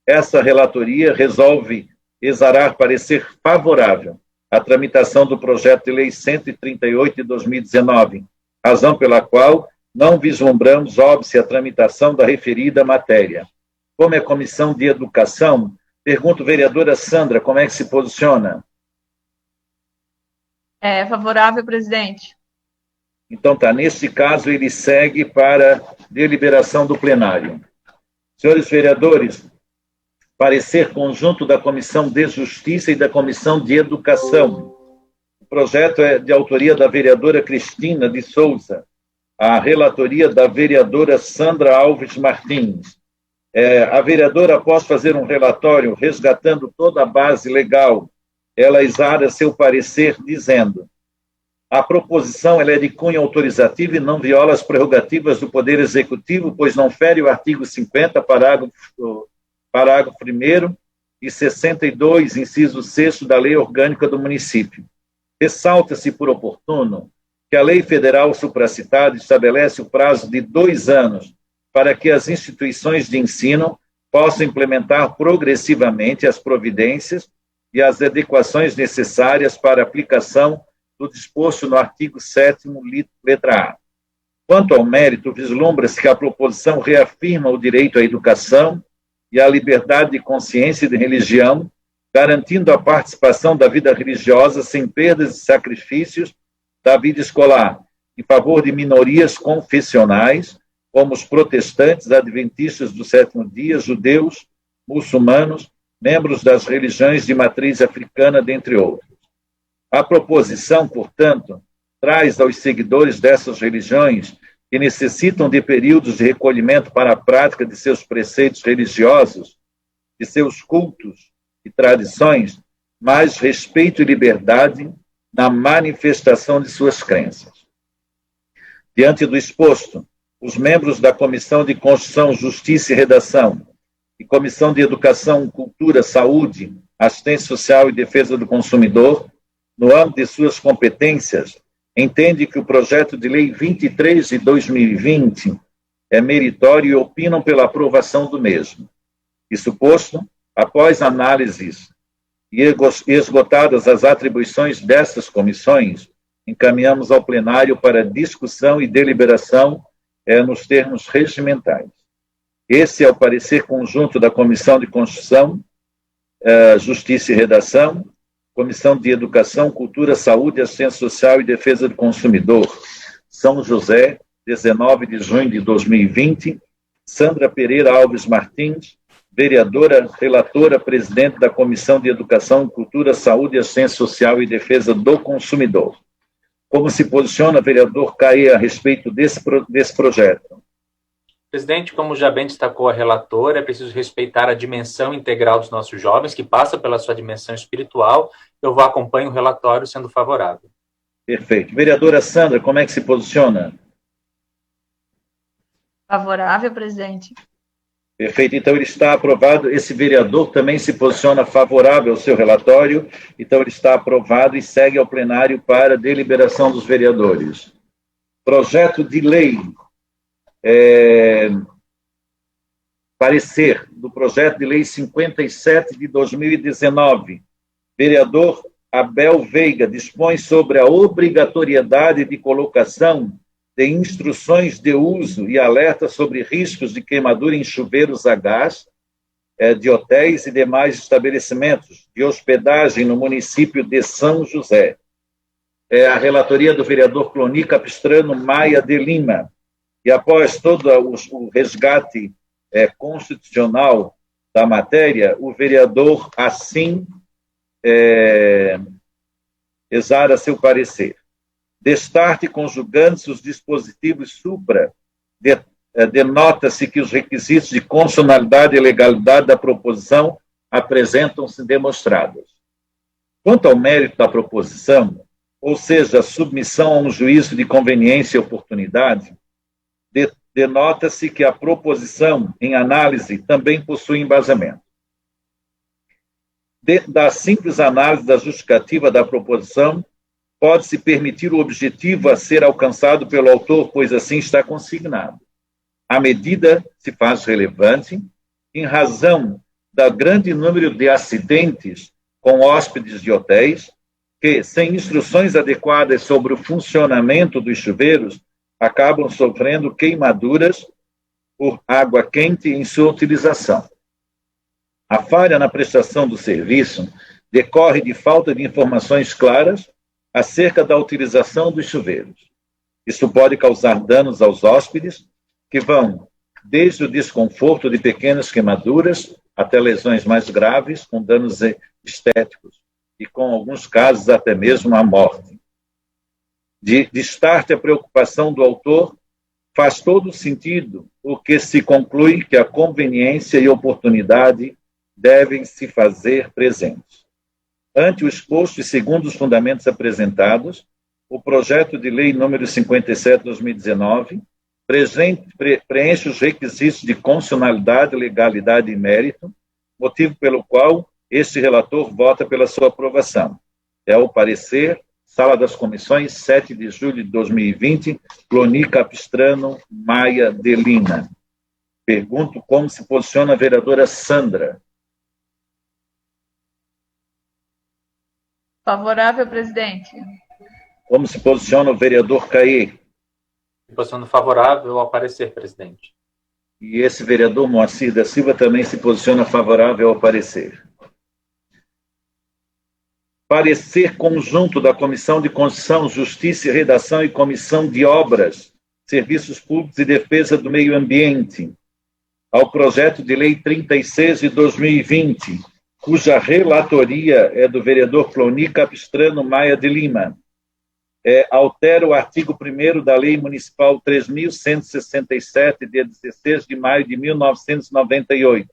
essa relatoria resolve exarar parecer favorável à tramitação do projeto de lei 138 de 2019, razão pela qual não vislumbramos óbice a tramitação da referida matéria. Como é Comissão de Educação, pergunto, vereadora Sandra, como é que se posiciona? É favorável, presidente. Então tá, nesse caso ele segue para deliberação do plenário. Senhores vereadores, parecer conjunto da Comissão de Justiça e da Comissão de Educação. O projeto é de autoria da vereadora Cristina de Souza, a relatoria da vereadora Sandra Alves Martins. A vereadora, após fazer um relatório resgatando toda a base legal, ela exara seu parecer dizendo: a proposição ela é de cunho autorizativo e não viola as prerrogativas do Poder Executivo, pois não fere o artigo 50, parágrafo 1º e 62, inciso 6º da Lei Orgânica do Município. Ressalta-se por oportuno que a Lei Federal supracitada estabelece o prazo de 2 anos para que as instituições de ensino possam implementar progressivamente as providências e as adequações necessárias para a aplicação do disposto no artigo 7º, letra A. Quanto ao mérito, vislumbra-se que a proposição reafirma o direito à educação e à liberdade de consciência e de religião, garantindo a participação da vida religiosa sem perdas e sacrifícios da vida escolar, em favor de minorias confessionais, como os protestantes, adventistas do 7º dia, judeus, muçulmanos, membros das religiões de matriz africana, dentre outros. A proposição, portanto, traz aos seguidores dessas religiões, que necessitam de períodos de recolhimento para a prática de seus preceitos religiosos, de seus cultos e tradições, mais respeito e liberdade na manifestação de suas crenças. Diante do exposto, os membros da Comissão de Constituição, Justiça e Redação e Comissão de Educação, Cultura, Saúde, Assistência Social e Defesa do Consumidor, no âmbito de suas competências, entende que o projeto de lei 23 de 2020 é meritório e opinam pela aprovação do mesmo. Isso posto, após análises e esgotadas as atribuições dessas comissões, encaminhamos ao plenário para discussão e deliberação nos termos regimentais. Esse é o parecer conjunto da Comissão de Constituição, Justiça e Redação, Comissão de Educação, Cultura, Saúde, Assistência Social e Defesa do Consumidor, São José, 19 de junho de 2020, Sandra Pereira Alves Martins, vereadora, relatora, presidente da Comissão de Educação, Cultura, Saúde, Assistência Social e Defesa do Consumidor. Como se posiciona, vereador Caê, a respeito desse projeto? Presidente, como já bem destacou a relatora, é preciso respeitar a dimensão integral dos nossos jovens, que passa pela sua dimensão espiritual. Eu acompanho o relatório sendo favorável. Perfeito. Vereadora Sandra, como é que se posiciona? Favorável, presidente. Perfeito. Então, ele está aprovado. Esse vereador também se posiciona favorável ao seu relatório. Então, ele está aprovado e segue ao plenário para deliberação dos vereadores. Projeto de lei. Parecer do projeto de lei 57 de 2019. Vereador Abel Veiga dispõe sobre a obrigatoriedade de colocação de instruções de uso e alerta sobre riscos de queimadura em chuveiros a gás de hotéis e demais estabelecimentos de hospedagem no município de São José. A relatoria do vereador Cloni Capistrano Maia de Lima. E após todo o resgate constitucional da matéria, o vereador assim exara seu parecer. Destarte conjugando-se os dispositivos supra, denota-se que os requisitos de constitucionalidade e legalidade da proposição apresentam-se demonstrados. Quanto ao mérito da proposição, ou seja, a submissão a um juízo de conveniência e oportunidade, denota-se que a proposição em análise também possui embasamento. Da simples análise da justificativa da proposição, pode-se permitir o objetivo a ser alcançado pelo autor, pois assim está consignado. A medida se faz relevante em razão do grande número de acidentes com hóspedes de hotéis que, sem instruções adequadas sobre o funcionamento dos chuveiros, acabam sofrendo queimaduras por água quente em sua utilização. A falha na prestação do serviço decorre de falta de informações claras acerca da utilização dos chuveiros. Isso pode causar danos aos hóspedes, que vão desde o desconforto de pequenas queimaduras até lesões mais graves, com danos estéticos, e com alguns casos até mesmo a morte. De start, a preocupação do autor faz todo sentido, porque se conclui que a conveniência e oportunidade devem se fazer presentes. Ante o exposto e segundo os fundamentos apresentados, o projeto de lei número 57/2019 preenche os requisitos de constitucionalidade, legalidade e mérito, motivo pelo qual este relator vota pela sua aprovação. É o parecer, Sala das Comissões, 7 de julho de 2020, Cloni Capistrano Maia de Lima. Pergunto como se posiciona a vereadora Sandra. Favorável, presidente. Como se posiciona o vereador Caê? Me posiciono favorável ao parecer, presidente. E esse vereador Moacir da Silva também se posiciona favorável ao parecer. Parecer conjunto da Comissão de Constituição, Justiça e Redação e Comissão de Obras, Serviços Públicos e Defesa do Meio Ambiente ao projeto de lei 36 de 2020, cuja relatoria é do vereador Cloni Capistrano Maia de Lima. Altera o artigo 1º da Lei Municipal 3.167, de 16 de maio de 1998.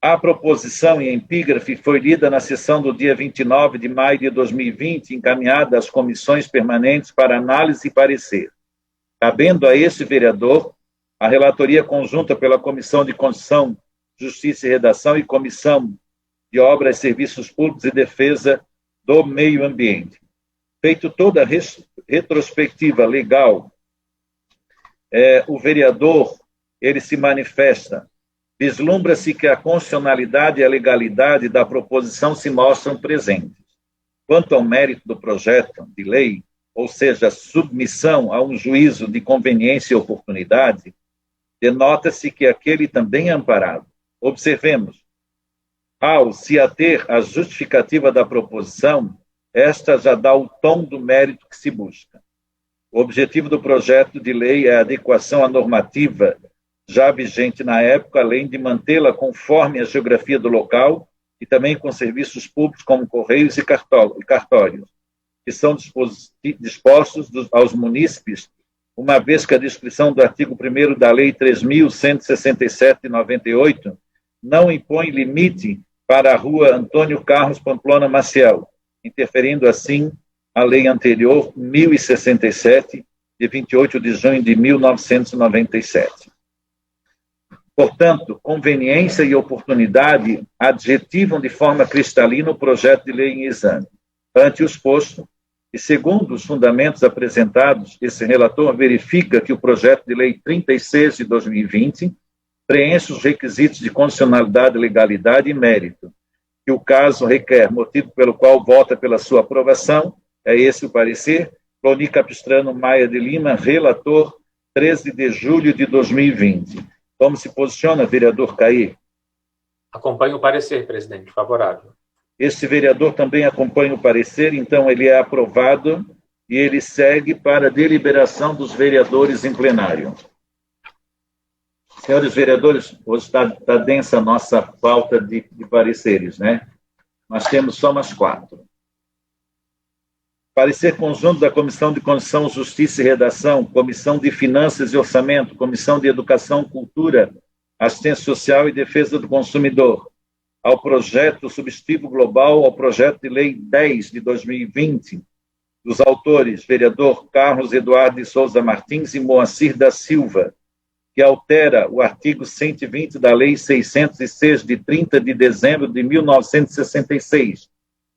A proposição em epígrafe foi lida na sessão do dia 29 de maio de 2020, encaminhada às comissões permanentes para análise e parecer. Cabendo a esse vereador a relatoria conjunta pela Comissão de Constituição, Justiça e Redação e Comissão de Obras, Serviços Públicos e Defesa do Meio Ambiente. Feito toda a retrospectiva legal, o vereador, ele se manifesta. Vislumbra-se que a constitucionalidade e a legalidade da proposição se mostram presentes. Quanto ao mérito do projeto de lei, ou seja, submissão a um juízo de conveniência e oportunidade, denota-se que aquele também é amparado. Observemos, ao se ater à justificativa da proposição, esta já dá o tom do mérito que se busca. O objetivo do projeto de lei é a adequação à normativa já vigente na época, além de mantê-la conforme a geografia do local e também com serviços públicos como correios e cartórios, que são dispostos aos munícipes, uma vez que a descrição do artigo 1º da Lei 3.167 de 98 não impõe limite para a rua Antônio Carlos Pamplona Maciel, interferindo assim a lei anterior, 1067, de 28 de junho de 1997. Portanto, conveniência e oportunidade adjetivam de forma cristalina o projeto de lei em exame. Ante o exposto, e segundo os fundamentos apresentados, esse relator verifica que o projeto de lei 36 de 2020 preenche os requisitos de constitucionalidade, legalidade e mérito, que o caso requer, motivo pelo qual vota pela sua aprovação, é esse o parecer, Cloni Capistrano Maia de Lima, relator, 13 de julho de 2020. Como se posiciona, vereador Caí? Acompanho o parecer, presidente, favorável. Este vereador também acompanha o parecer, então ele é aprovado e ele segue para a deliberação dos vereadores em plenário. Senhores vereadores, hoje está densa a nossa pauta de pareceres, né? Nós temos só umas 4. Parecer conjunto da Comissão de Constituição, Justiça e Redação, Comissão de Finanças e Orçamento, Comissão de Educação, Cultura, Assistência Social e Defesa do Consumidor, ao projeto substitutivo global ao projeto de lei 10 de 2020, dos autores vereador Carlos Eduardo de Souza Martins e Moacir da Silva, que altera o artigo 120 da Lei 606, de 30 de dezembro de 1966,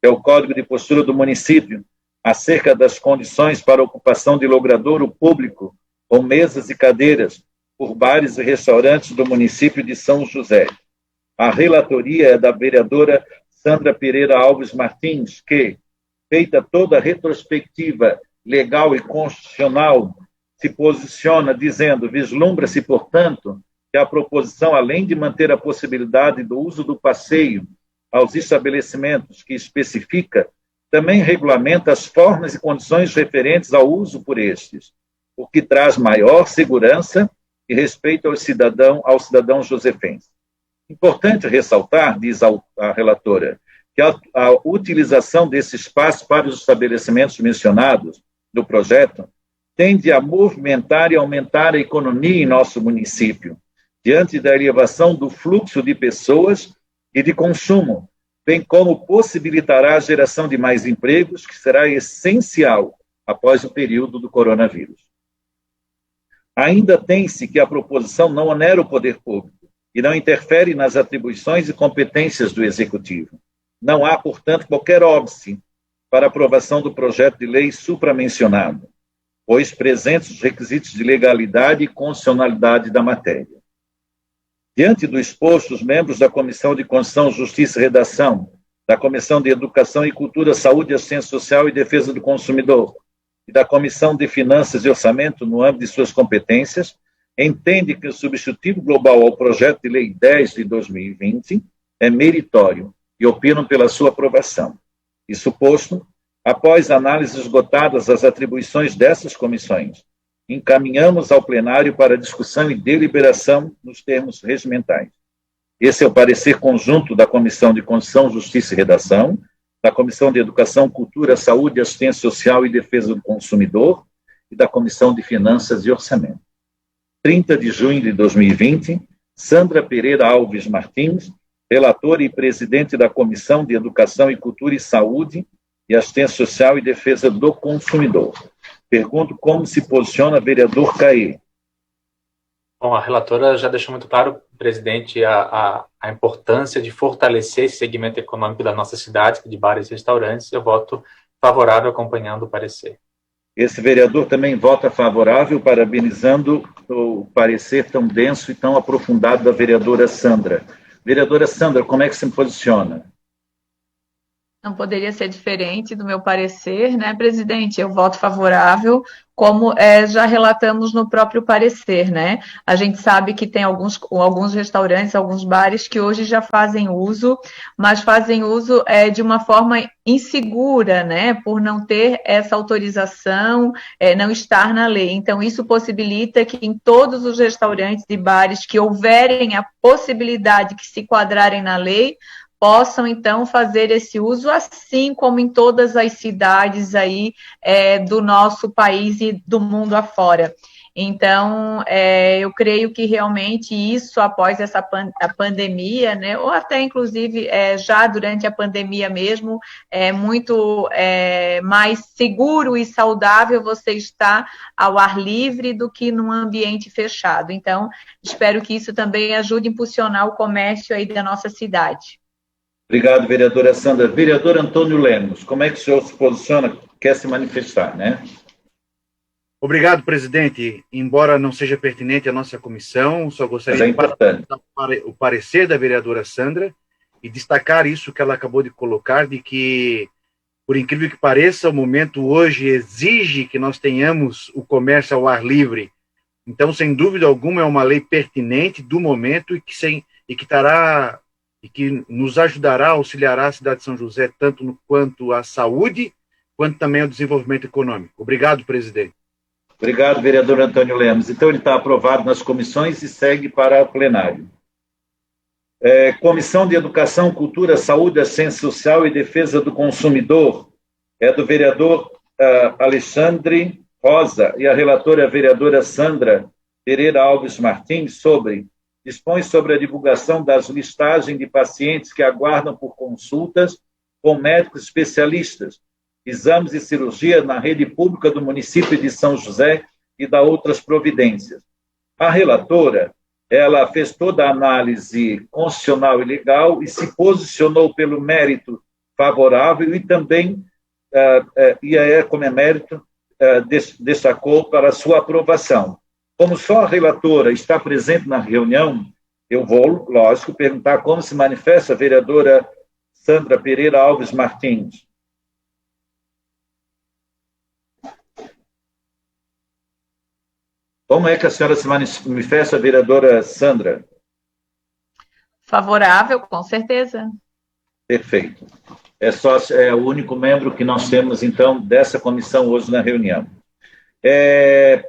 que é o Código de Postura do Município, acerca das condições para ocupação de logradouro público com mesas e cadeiras, por bares e restaurantes do município de São José. A relatoria é da vereadora Sandra Pereira Alves Martins, que, feita toda a retrospectiva legal e constitucional, se posiciona dizendo: vislumbra-se, portanto, que a proposição, além de manter a possibilidade do uso do passeio aos estabelecimentos que especifica, também regulamenta as formas e condições referentes ao uso por estes, o que traz maior segurança e respeito ao cidadão josefense. Importante ressaltar, diz a relatora, que a utilização desse espaço para os estabelecimentos mencionados no projeto tende a movimentar e aumentar a economia em nosso município, diante da elevação do fluxo de pessoas e de consumo, bem como possibilitará a geração de mais empregos, que será essencial após o período do coronavírus. Ainda tem-se que a proposição não onera o poder público e não interfere nas atribuições e competências do Executivo. Não há, portanto, qualquer óbice para aprovação do projeto de lei supramencionado, pois presentes os requisitos de legalidade e constitucionalidade da matéria. Diante do exposto, os membros da Comissão de Constituição, Justiça e Redação, da Comissão de Educação e Cultura, Saúde, Assistência Social e Defesa do Consumidor e da Comissão de Finanças e Orçamento, no âmbito de suas competências, entende que o substitutivo global ao projeto de lei 10 de 2020 é meritório e opinam pela sua aprovação. Isso posto, após análises esgotadas as atribuições dessas comissões, encaminhamos ao plenário para discussão e deliberação nos termos regimentais. Esse é o parecer conjunto da Comissão de Constituição, Justiça e Redação, da Comissão de Educação, Cultura, Saúde, Assistência Social e Defesa do Consumidor e da Comissão de Finanças e Orçamento. 30 de junho de 2020, Sandra Pereira Alves Martins, relatora e presidente da Comissão de Educação e Cultura e Saúde e Assistência Social e Defesa do Consumidor. Pergunto como se posiciona o vereador Caê. Bom, a relatora já deixou muito claro, presidente, a importância de fortalecer esse segmento econômico da nossa cidade, de bares e restaurantes. Eu voto favorável acompanhando o parecer. Esse vereador também vota favorável, parabenizando o parecer tão denso e tão aprofundado da vereadora Sandra. Vereadora Sandra, como é que se posiciona? Não poderia ser diferente do meu parecer, né, presidente? Eu voto favorável, como já relatamos no próprio parecer, né? A gente sabe que tem alguns restaurantes, alguns bares que hoje já fazem uso, mas fazem uso de uma forma insegura, né? Por não ter essa autorização, não estar na lei. Então, isso possibilita que em todos os restaurantes e bares que houverem a possibilidade que se enquadrarem na lei, possam, então, fazer esse uso, assim como em todas as cidades aí do nosso país e do mundo afora. Então, eu creio que realmente isso, após a pandemia, né, ou até, inclusive, já durante a pandemia mesmo, é muito mais seguro e saudável você estar ao ar livre do que num ambiente fechado. Então, espero que isso também ajude a impulsionar o comércio aí da nossa cidade. Obrigado, vereadora Sandra. Vereador Antônio Lemos, como é que o senhor se posiciona, quer se manifestar, né? Obrigado, presidente. Embora não seja pertinente à nossa comissão, só gostaria de dar o parecer da vereadora Sandra e destacar isso que ela acabou de colocar, de que, por incrível que pareça, o momento hoje exige que nós tenhamos o comércio ao ar livre. Então, sem dúvida alguma, é uma lei pertinente do momento e que nos ajudará, auxiliará a cidade de São José, tanto quanto à saúde, quanto também ao desenvolvimento econômico. Obrigado, presidente. Obrigado, vereador Antônio Lemos. Então, ele está aprovado nas comissões e segue para o plenário. Comissão de Educação, Cultura, Saúde, Assistência Social e Defesa do Consumidor, é do vereador Alexandre Rosa e a relatora é a vereadora Sandra Pereira Alves Martins, dispõe sobre a divulgação das listagens de pacientes que aguardam por consultas com médicos especialistas, exames e cirurgia na rede pública do município de São José e da outras providências. A relatora, ela fez toda a análise constitucional e legal e se posicionou pelo mérito favorável e também, como é mérito, destacou para sua aprovação. Como só a relatora está presente na reunião, eu vou, lógico, perguntar como se manifesta a vereadora Sandra Pereira Alves Martins. Como é que a senhora se manifesta, vereadora Sandra? Favorável, com certeza. Perfeito. É o único membro que nós temos, então, dessa comissão hoje na reunião.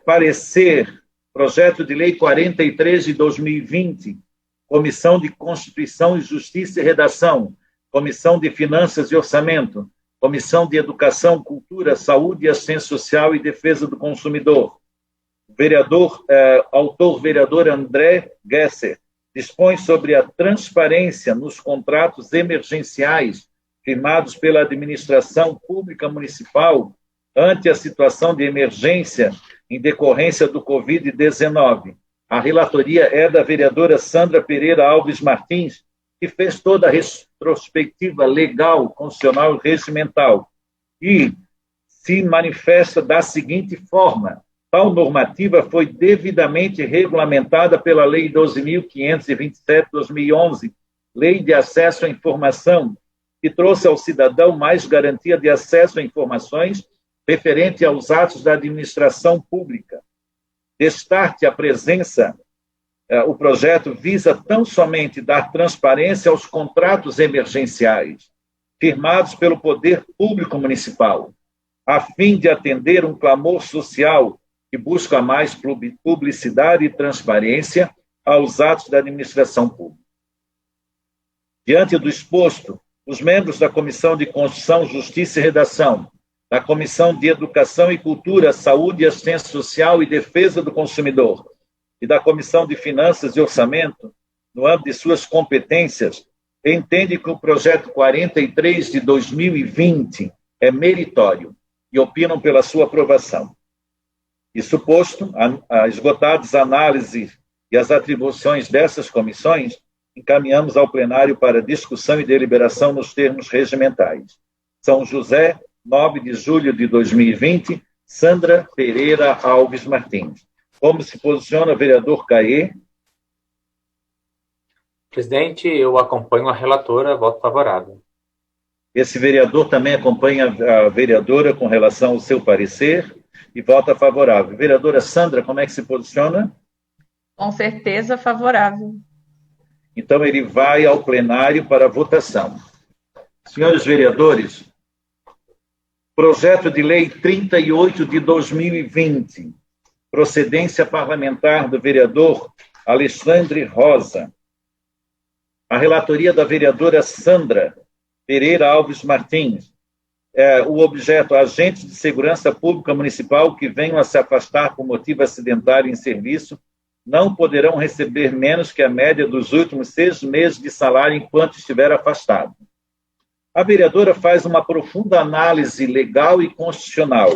Parecer, projeto de lei 43 de 2020, Comissão de Constituição e Justiça e Redação, Comissão de Finanças e Orçamento, Comissão de Educação, Cultura, Saúde e Assistência Social e Defesa do Consumidor. Autor vereador André Gesser, dispõe sobre a transparência nos contratos emergenciais firmados pela administração pública municipal ante a situação de emergência em decorrência do Covid-19. A relatoria é da vereadora Sandra Pereira Alves Martins, que fez toda a retrospectiva legal, constitucional e regimental, e se manifesta da seguinte forma: tal normativa foi devidamente regulamentada pela Lei 12.527/2011, Lei de Acesso à Informação, que trouxe ao cidadão mais garantia de acesso a informações referente aos atos da administração pública. Destaque a presença, o projeto visa tão somente dar transparência aos contratos emergenciais firmados pelo Poder Público Municipal, a fim de atender um clamor social que busca mais publicidade e transparência aos atos da administração pública. Diante do exposto, os membros da Comissão de Constituição, Justiça e Redação, da Comissão de Educação e Cultura, Saúde e Assistência Social e Defesa do Consumidor e da Comissão de Finanças e Orçamento, no âmbito de suas competências, entendem que o projeto 43 de 2020 é meritório e opinam pela sua aprovação. Isso posto, esgotadas a análise e as atribuições dessas comissões, encaminhamos ao plenário para discussão e deliberação nos termos regimentais. São José, 9 de julho de 2020, Sandra Pereira Alves Martins. Como se posiciona o vereador Caê? Presidente, eu acompanho a relatora, voto favorável. Esse vereador também acompanha a vereadora com relação ao seu parecer e vota favorável. Vereadora Sandra, como é que se posiciona? Com certeza favorável. Então, ele vai ao plenário para votação. Senhores vereadores, projeto de lei 38 de 2020, procedência parlamentar do vereador Alexandre Rosa. A relatoria da vereadora Sandra Pereira Alves Martins. O objeto: agentes de segurança pública municipal que venham a se afastar por motivo acidentário em serviço não poderão receber menos que a média dos últimos 6 meses de salário enquanto estiver afastado. A vereadora faz uma profunda análise legal e constitucional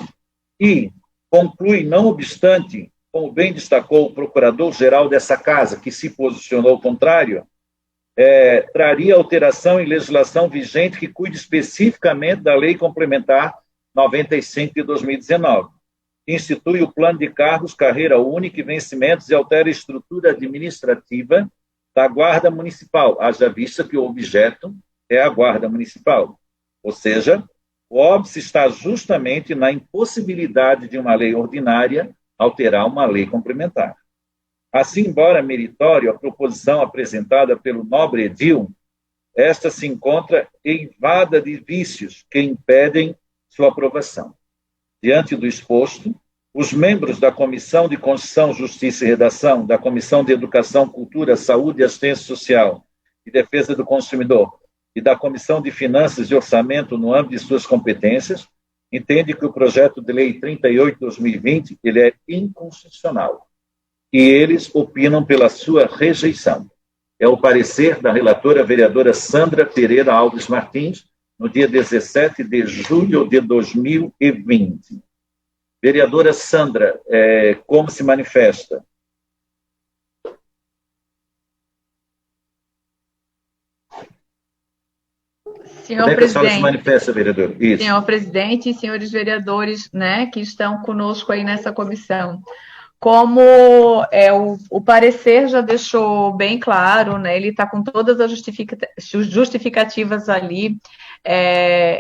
e conclui, não obstante, como bem destacou o procurador-geral dessa casa, que se posicionou contrário, traria alteração em legislação vigente que cuide especificamente da Lei Complementar 95 de 2019. Institui o plano de cargos, carreira única e vencimentos e altera a estrutura administrativa da Guarda Municipal, haja vista que o objeto é a Guarda Municipal. Ou seja, o óbice está justamente na impossibilidade de uma lei ordinária alterar uma lei complementar. Assim, embora meritório a proposição apresentada pelo nobre edil, esta se encontra eivada de vícios que impedem sua aprovação. Diante do exposto, os membros da Comissão de Constituição, Justiça e Redação, da Comissão de Educação, Cultura, Saúde e Assistência Social e Defesa do Consumidor e da Comissão de Finanças e Orçamento, no âmbito de suas competências, entendem que o projeto de lei 38 de 2020 ele é inconstitucional e eles opinam pela sua rejeição. É o parecer da relatora vereadora Sandra Pereira Alves Martins, no dia 17 de julho de 2020. Vereadora Sandra, como se manifesta? Senhor Como é que a senhora se presidente, manifesta, vereador? Isso. senhor presidente e senhores vereadores, né, que estão conosco aí nessa comissão. Como o parecer já deixou bem claro, né, ele está com todas as justificativas ali.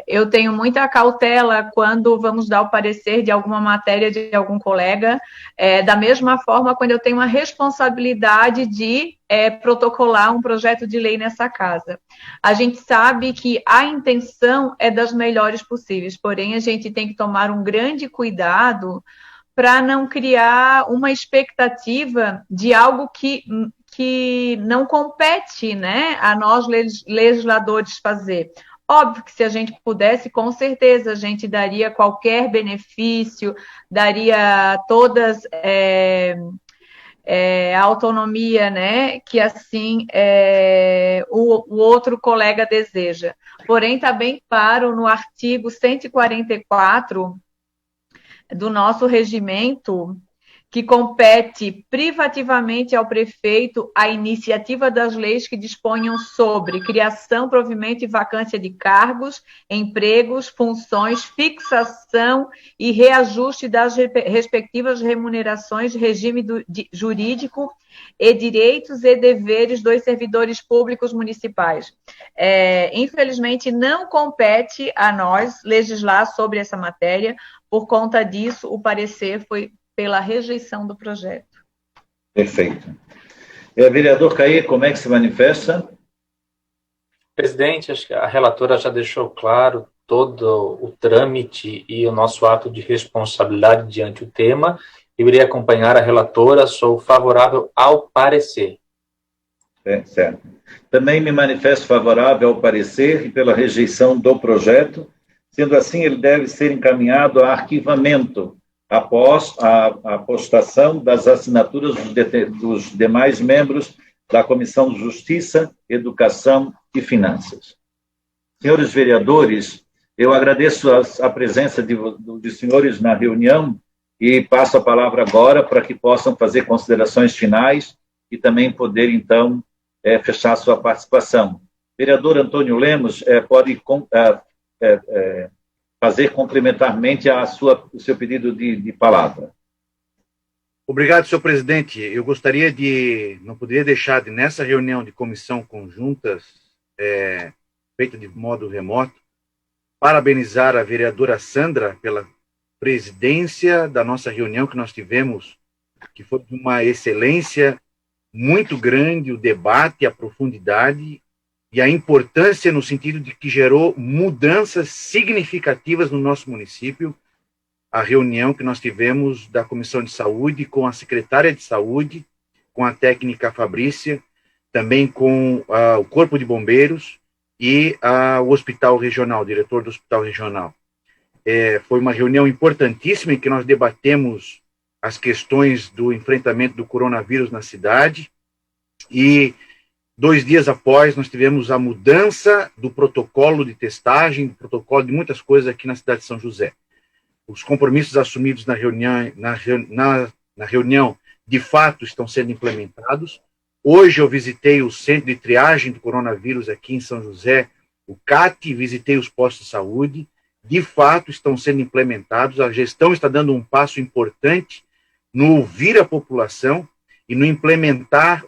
Eu tenho muita cautela quando vamos dar o parecer de alguma matéria de algum colega, da mesma forma quando eu tenho a responsabilidade de protocolar um projeto de lei nessa casa. A gente sabe que a intenção é das melhores possíveis, porém a gente tem que tomar um grande cuidado para não criar uma expectativa de algo que não compete, né, a nós legisladores fazer. Óbvio que se a gente pudesse, com certeza, a gente daria qualquer benefício, daria todas a autonomia, né, que assim o outro colega deseja. Porém, está bem claro no artigo 144 do nosso regimento, que compete privativamente ao prefeito a iniciativa das leis que disponham sobre criação, provimento e vacância de cargos, empregos, funções, fixação e reajuste das respectivas remunerações, regime jurídico e direitos e deveres dos servidores públicos municipais. Infelizmente, não compete a nós legislar sobre essa matéria. Por conta disso, o parecer foi pela rejeição do projeto. Perfeito. Vereador Caê, como é que se manifesta? Presidente, acho que a relatora já deixou claro todo o trâmite e o nosso ato de responsabilidade diante do tema. Eu irei acompanhar a relatora, sou favorável ao parecer. Certo. Também me manifesto favorável ao parecer e pela rejeição do projeto. Sendo assim, ele deve ser encaminhado a arquivamento após a postação das assinaturas dos demais membros da Comissão de Justiça, Educação e Finanças. Senhores vereadores, eu agradeço a presença de senhores na reunião e passo a palavra agora para que possam fazer considerações finais e também poder, então, fechar sua participação. Vereador Antônio Lemos, pode fazer complementarmente o seu pedido de palavra. Obrigado, senhor presidente. Eu gostaria não poderia deixar de, nessa reunião de comissão conjuntas, feita de modo remoto, parabenizar a vereadora Sandra pela presidência da nossa reunião que nós tivemos, que foi de uma excelência muito grande, o debate, a profundidade e a importância no sentido de que gerou mudanças significativas no nosso município, a reunião que nós tivemos da Comissão de Saúde com a secretária de Saúde, com a técnica Fabrícia, também com o Corpo de Bombeiros e o Hospital Regional, o diretor do Hospital Regional. Foi uma reunião importantíssima em que nós debatemos as questões do enfrentamento do coronavírus na cidade e 2 dias após, nós tivemos a mudança do protocolo de testagem, do protocolo de muitas coisas aqui na cidade de São José. Os compromissos assumidos na reunião, de fato, estão sendo implementados. Hoje eu visitei o centro de triagem do coronavírus aqui em São José, o CAT, visitei os postos de saúde. De fato, estão sendo implementados. A gestão está dando um passo importante no ouvir a população e no implementar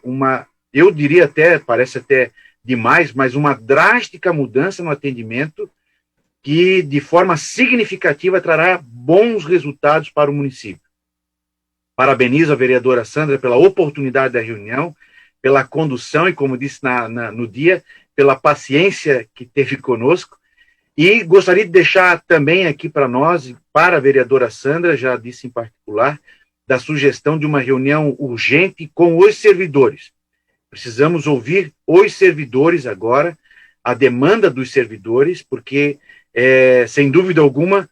eu diria até, parece até demais, mas uma drástica mudança no atendimento que, de forma significativa, trará bons resultados para o município. Parabenizo a vereadora Sandra pela oportunidade da reunião, pela condução e, como disse no dia, pela paciência que teve conosco. E gostaria de deixar também aqui para nós, para a vereadora Sandra, já disse em particular, da sugestão de uma reunião urgente com os servidores. Precisamos ouvir os servidores agora, a demanda dos servidores, porque, sem dúvida alguma,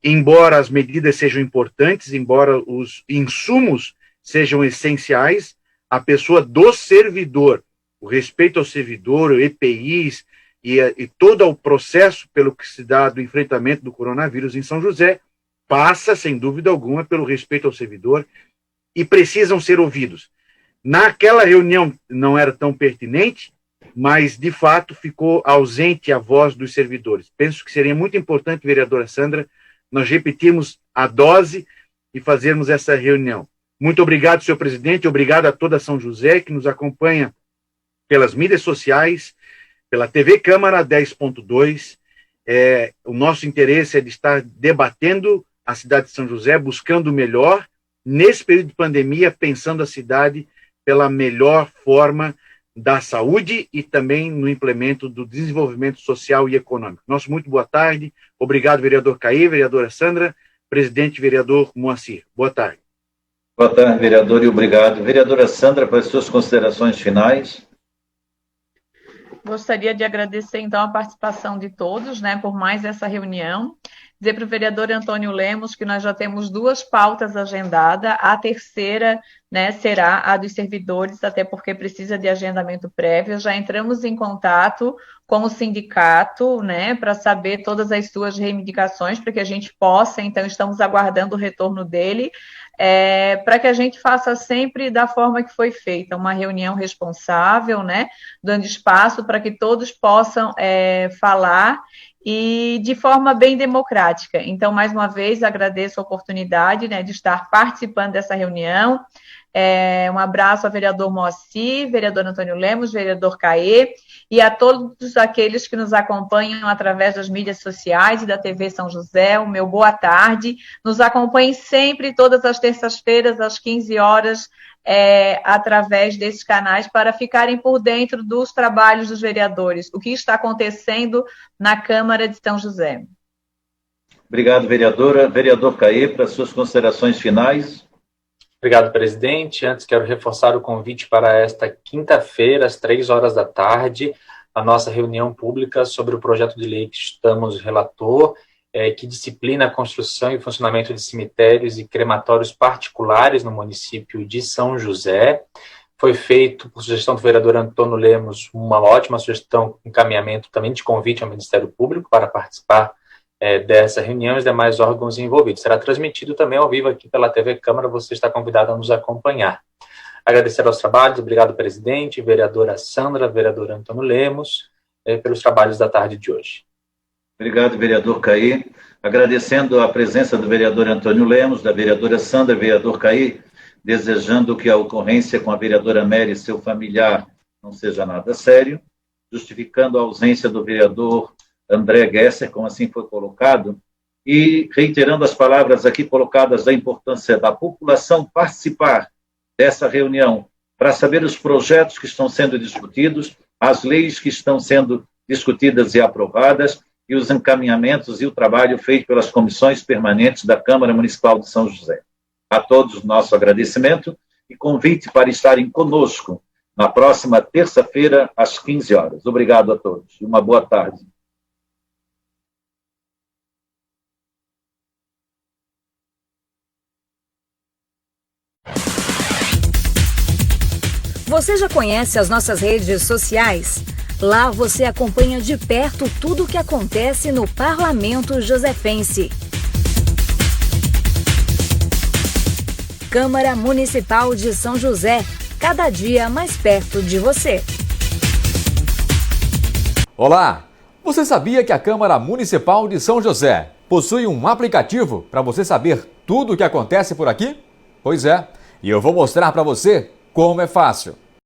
embora as medidas sejam importantes, embora os insumos sejam essenciais, a pessoa do servidor, o respeito ao servidor, o EPIs e todo o processo pelo que se dá do enfrentamento do coronavírus em São José, passa, sem dúvida alguma, pelo respeito ao servidor e precisam ser ouvidos. Naquela reunião não era tão pertinente, mas, de fato, ficou ausente a voz dos servidores. Penso que seria muito importante, vereadora Sandra, nós repetirmos a dose e fazermos essa reunião. Muito obrigado, senhor presidente, obrigado a toda São José que nos acompanha pelas mídias sociais, pela TV Câmara 10.2. O nosso interesse é de estar debatendo a cidade de São José, buscando o melhor, nesse período de pandemia, pensando a cidade pela melhor forma da saúde e também no implemento do desenvolvimento social e econômico. Nosso muito boa tarde. Obrigado, vereador Caí, vereadora Sandra, presidente vereador Moacir. Boa tarde. Boa tarde, vereador, e obrigado. Vereadora Sandra, para as suas considerações finais. Gostaria de agradecer, então, a participação de todos, né, por mais essa reunião. Dizer para o vereador Antônio Lemos que nós já temos 2 pautas agendadas. A terceira, né, será a dos servidores, até porque precisa de agendamento prévio. Já entramos em contato com o sindicato, né, para saber todas as suas reivindicações, para que a gente possa, então, estamos aguardando o retorno dele, para que a gente faça sempre da forma que foi feita, uma reunião responsável, né, dando espaço para que todos possam falar e de forma bem democrática. Então, mais uma vez, agradeço a oportunidade, né, de estar participando dessa reunião. Um abraço ao vereador Moacir, vereador Antônio Lemos, vereador Caê, e a todos aqueles que nos acompanham através das mídias sociais e da TV São José, o meu boa tarde. Nos acompanhem sempre, todas as terças-feiras, às 15 horas, através desses canais, para ficarem por dentro dos trabalhos dos vereadores, o que está acontecendo na Câmara de São José. Obrigado, vereadora. Vereador Caê, para suas considerações finais. Obrigado, presidente. Antes, quero reforçar o convite para esta quinta-feira, às 3 horas da tarde, a nossa reunião pública sobre o projeto de lei que estamos relator, que disciplina a construção e funcionamento de cemitérios e crematórios particulares no município de São José. Foi feito, por sugestão do vereador Antônio Lemos, uma ótima sugestão, encaminhamento também de convite ao Ministério Público para participar dessa reunião e os demais órgãos envolvidos. Será transmitido também ao vivo aqui pela TV Câmara, você está convidado a nos acompanhar. Agradecer aos trabalhos, obrigado, presidente, vereadora Sandra, vereador Antônio Lemos, pelos trabalhos da tarde de hoje. Obrigado, vereador Caí. Agradecendo a presença do vereador Antônio Lemos, da vereadora Sandra, vereador Caí, desejando que a ocorrência com a vereadora Mary e seu familiar não seja nada sério, justificando a ausência do vereador André Gesser, como assim foi colocado, e reiterando as palavras aqui colocadas da importância da população participar dessa reunião para saber os projetos que estão sendo discutidos, as leis que estão sendo discutidas e aprovadas, e os encaminhamentos e o trabalho feito pelas comissões permanentes da Câmara Municipal de São José. A todos nosso agradecimento e convite para estarem conosco na próxima terça-feira, às 15 horas. Obrigado a todos e uma boa tarde. Você já conhece as nossas redes sociais? Lá você acompanha de perto tudo o que acontece no Parlamento Josefense. Câmara Municipal de São José, cada dia mais perto de você. Olá! Você sabia que a Câmara Municipal de São José possui um aplicativo para você saber tudo o que acontece por aqui? Pois é, e eu vou mostrar para você como é fácil.